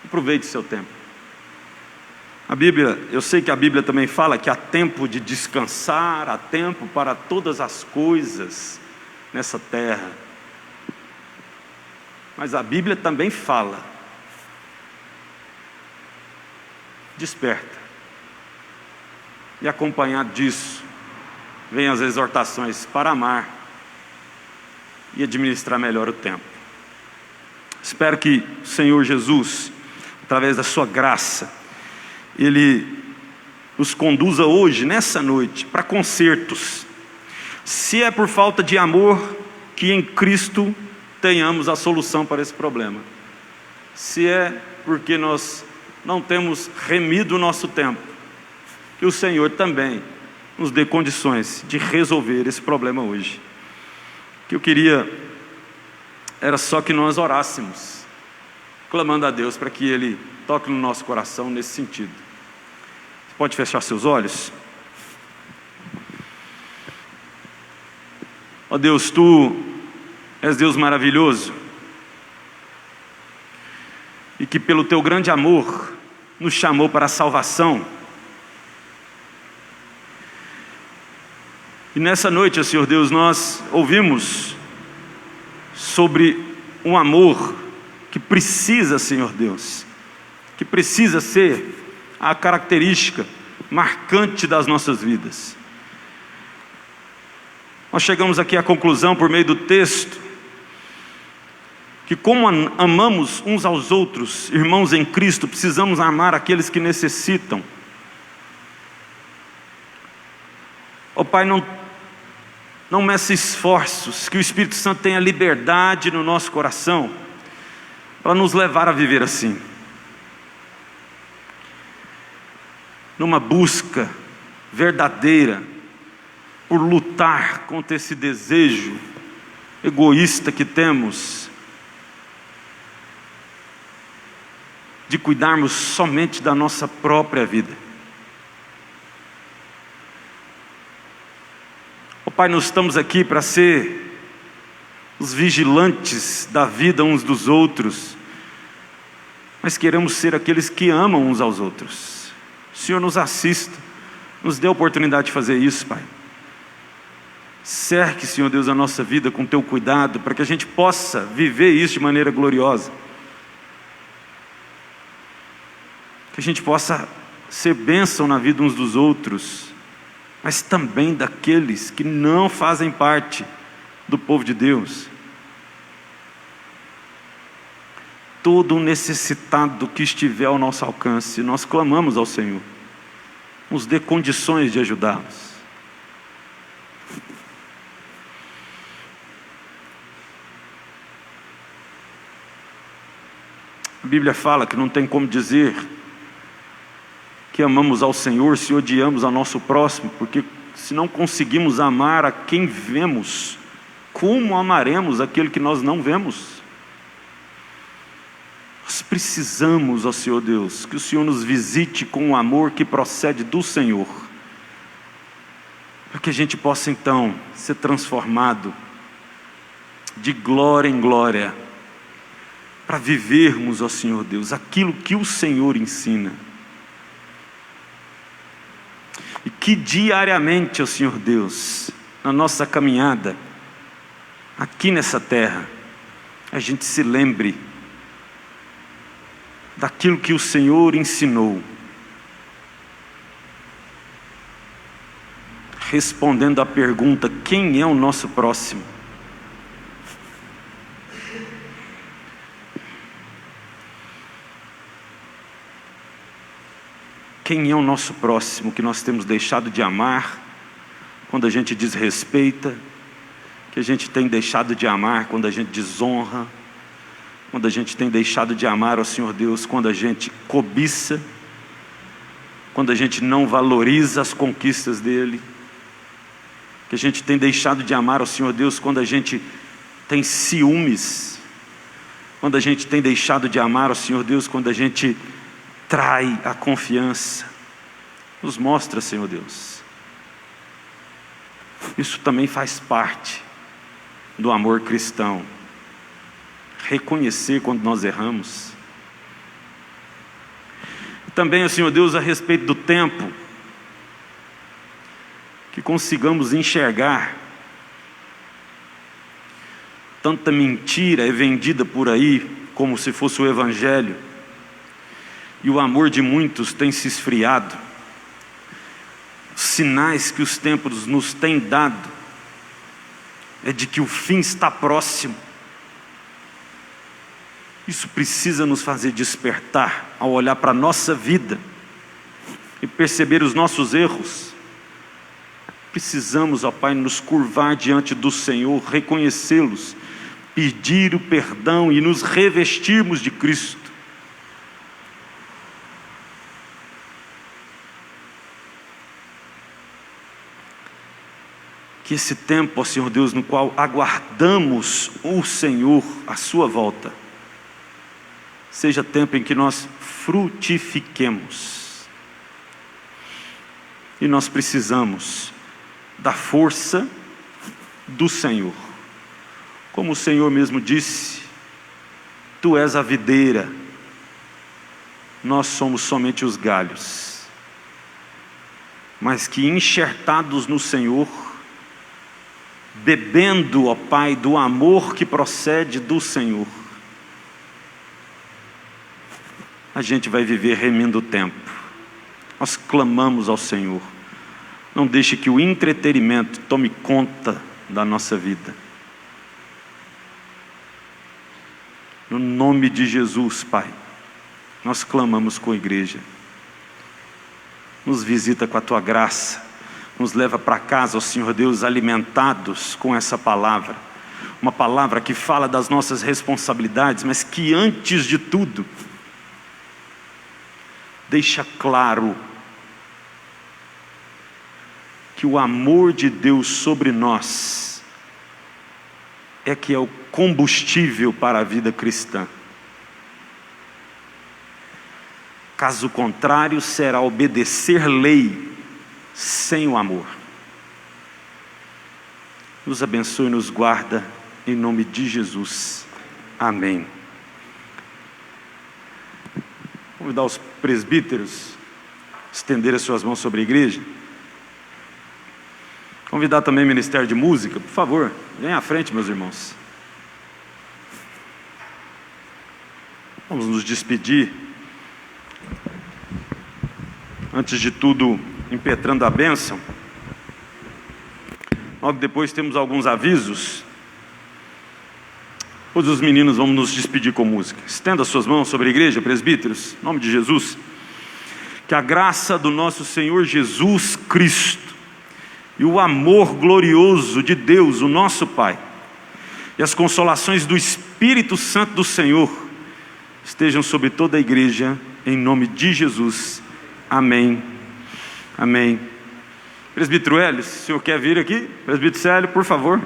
Aproveite o seu tempo. A Bíblia, eu sei que a Bíblia também fala que há tempo de descansar, há tempo para todas as coisas nessa terra. Mas a Bíblia também fala: desperta. E acompanhado disso, vem as exortações para amar e administrar melhor o tempo. Espero que o Senhor Jesus, através da sua graça, Ele nos conduza hoje, nessa noite, para concertos. Se é por falta de amor, que em Cristo tenhamos a solução para esse problema. Se é porque nós não temos remido o nosso tempo, que o Senhor também nos dê condições de resolver esse problema hoje. O que eu queria era só que nós orássemos clamando a Deus para que Ele toque no nosso coração nesse sentido. Você pode fechar seus olhos? Ó Deus, Tu és Deus maravilhoso, e que pelo Teu grande amor nos chamou para a salvação. E nessa noite, ó Senhor Deus, nós ouvimos sobre um amor que precisa, Senhor Deus, que precisa ser a característica marcante das nossas vidas. Nós chegamos aqui à conclusão, por meio do texto, que como amamos uns aos outros, irmãos em Cristo, precisamos amar aqueles que necessitam. Ó Pai, não meça esforços, que o Espírito Santo tenha liberdade no nosso coração, para nos levar a viver assim, numa busca verdadeira, por lutar contra esse desejo egoísta que temos, de cuidarmos somente da nossa própria vida. Ó Pai, nós estamos aqui para ser os vigilantes da vida uns dos outros, mas queremos ser aqueles que amam uns aos outros. O Senhor nos assista, nos dê a oportunidade de fazer isso, Pai. Cerque, Senhor Deus, a nossa vida com Teu cuidado, para que a gente possa viver isso de maneira gloriosa. Que a gente possa ser bênção na vida uns dos outros, mas também daqueles que não fazem parte do povo de Deus. Todo necessitado que estiver ao nosso alcance, nós clamamos ao Senhor, nos dê condições de ajudá-los. A Bíblia fala que não tem como dizer que amamos ao Senhor se odiamos ao nosso próximo, porque se não conseguimos amar a quem vemos, como amaremos aquele que nós não vemos? Nós precisamos, ó Senhor Deus, que o Senhor nos visite com o amor que procede do Senhor, para que a gente possa então ser transformado de glória em glória, para vivermos, ó Senhor Deus, aquilo que o Senhor ensina. E que diariamente, ó Senhor Deus, na nossa caminhada, aqui nessa terra, a gente se lembre daquilo que o Senhor ensinou, respondendo à pergunta: quem é o nosso próximo? Quem é o nosso próximo que nós temos deixado de amar quando a gente desrespeita, que a gente tem deixado de amar quando a gente desonra, quando a gente tem deixado de amar ao Senhor Deus quando a gente cobiça, quando a gente não valoriza as conquistas dEle, que a gente tem deixado de amar ao Senhor Deus quando a gente tem ciúmes, quando a gente tem deixado de amar ao Senhor Deus quando a gente trai a confiança. Nos mostra, Senhor Deus. Isso também faz parte do amor cristão. Reconhecer quando nós erramos. Também, Senhor Deus, a respeito do tempo, que consigamos enxergar tanta mentira é vendida por aí como se fosse o Evangelho, e o amor de muitos tem se esfriado. Os sinais que os tempos nos têm dado é de que o fim está próximo. Isso precisa nos fazer despertar ao olhar para a nossa vida e perceber os nossos erros. Precisamos, ó Pai, nos curvar diante do Senhor, reconhecê-los, pedir o perdão e nos revestirmos de Cristo. Que esse tempo, ó Senhor Deus, no qual aguardamos o Senhor, a sua volta, seja tempo em que nós frutifiquemos. E nós precisamos da força do Senhor. Como o Senhor mesmo disse, Tu és a videira, nós somos somente os galhos. Mas que enxertados no Senhor, bebendo, ó Pai, do amor que procede do Senhor, a gente vai viver remindo o tempo. Nós clamamos ao Senhor, não deixe que o entretenimento tome conta da nossa vida. No nome de Jesus, Pai, nós clamamos com a igreja. Nos visita com a Tua graça, nos leva para casa, ó Senhor Deus, alimentados com essa palavra. Uma palavra que fala das nossas responsabilidades, mas que antes de tudo, deixa claro que o amor de Deus sobre nós é que é o combustível para a vida cristã. Caso contrário, será obedecer lei sem o amor. Nos abençoe e nos guarda, em nome de Jesus. Amém. Vou convidar os presbíteros a estender as suas mãos sobre a igreja. Convidar também o Ministério de Música, por favor, venham à frente, meus irmãos. Vamos nos despedir. Antes de tudo, impetrando a bênção. Logo depois temos alguns avisos. Todos os meninos vamos nos despedir com música. Estenda as suas mãos sobre a igreja, presbíteros, em nome de Jesus. Que a graça do nosso Senhor Jesus Cristo e o amor glorioso de Deus, o nosso Pai, e as consolações do Espírito Santo do Senhor estejam sobre toda a igreja, em nome de Jesus. Amém. Amém. Presbítero Hélio, se o senhor quer vir aqui, presbítero Célio, por favor.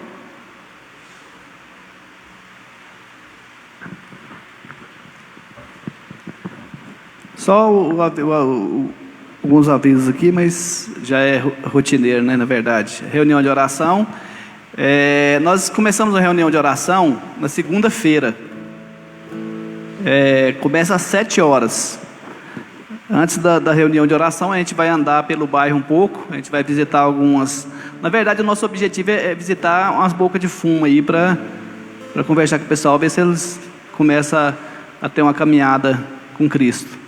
Só alguns avisos aqui, mas já é rotineiro, né, na verdade. Reunião de oração. Nós começamos a reunião de oração na segunda-feira. Começa às 7 horas. Antes da reunião de oração, a gente vai andar pelo bairro um pouco. A gente vai visitar algumas... Na verdade, o nosso objetivo é visitar umas bocas de fumo aí para conversar com o pessoal, ver se eles começam a ter uma caminhada com Cristo.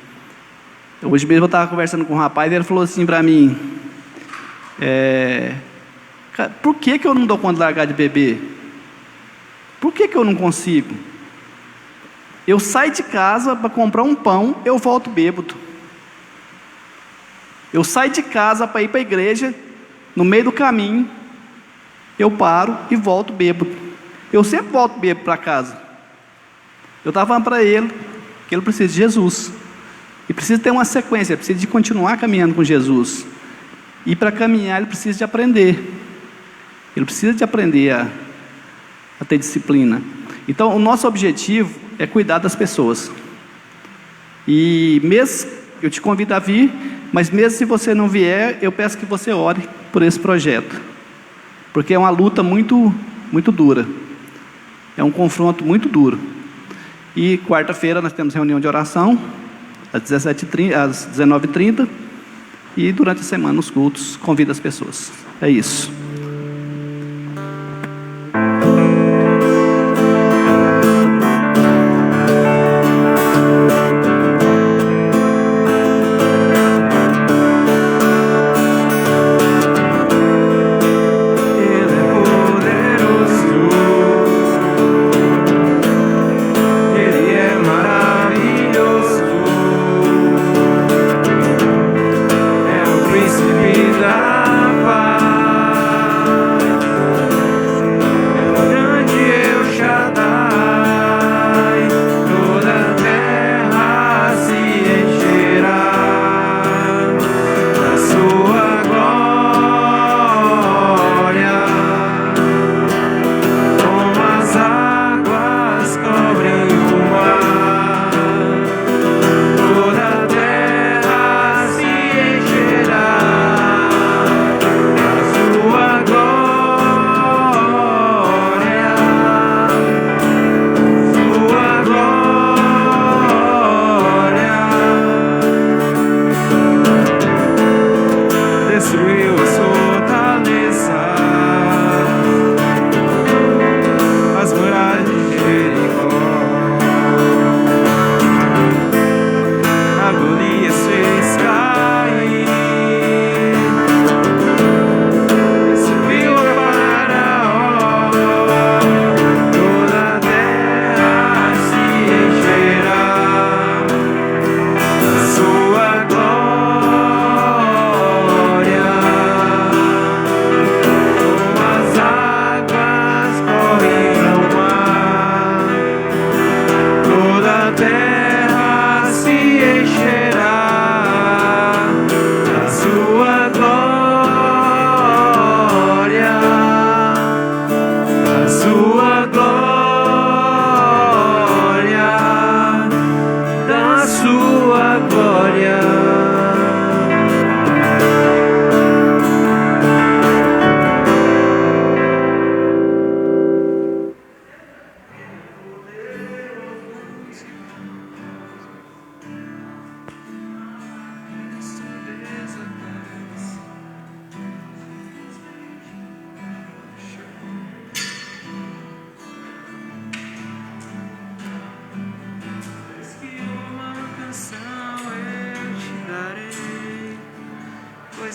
Hoje mesmo eu estava conversando com um rapaz e ele falou assim para mim: cara, por que eu não dou conta de largar de beber? Por que eu não consigo? Eu saio de casa para comprar um pão, eu volto bêbado. Eu saio de casa para ir para a igreja, no meio do caminho, eu paro e volto bêbado. Eu sempre volto bêbado para casa. Eu estava falando para ele que ele precisa de Jesus. E precisa ter uma sequência, precisa de continuar caminhando com Jesus. E para caminhar ele precisa de aprender. Ele precisa de aprender a ter disciplina. Então o nosso objetivo é cuidar das pessoas. E mesmo, eu te convido a vir, mas mesmo se você não vier, eu peço que você ore por esse projeto. Porque é uma luta muito, muito dura. É um confronto muito duro. E quarta-feira nós temos reunião de oração, às 19h30, e durante a semana nos cultos, convida as pessoas. É isso. Príncipe da paz.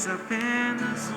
apenas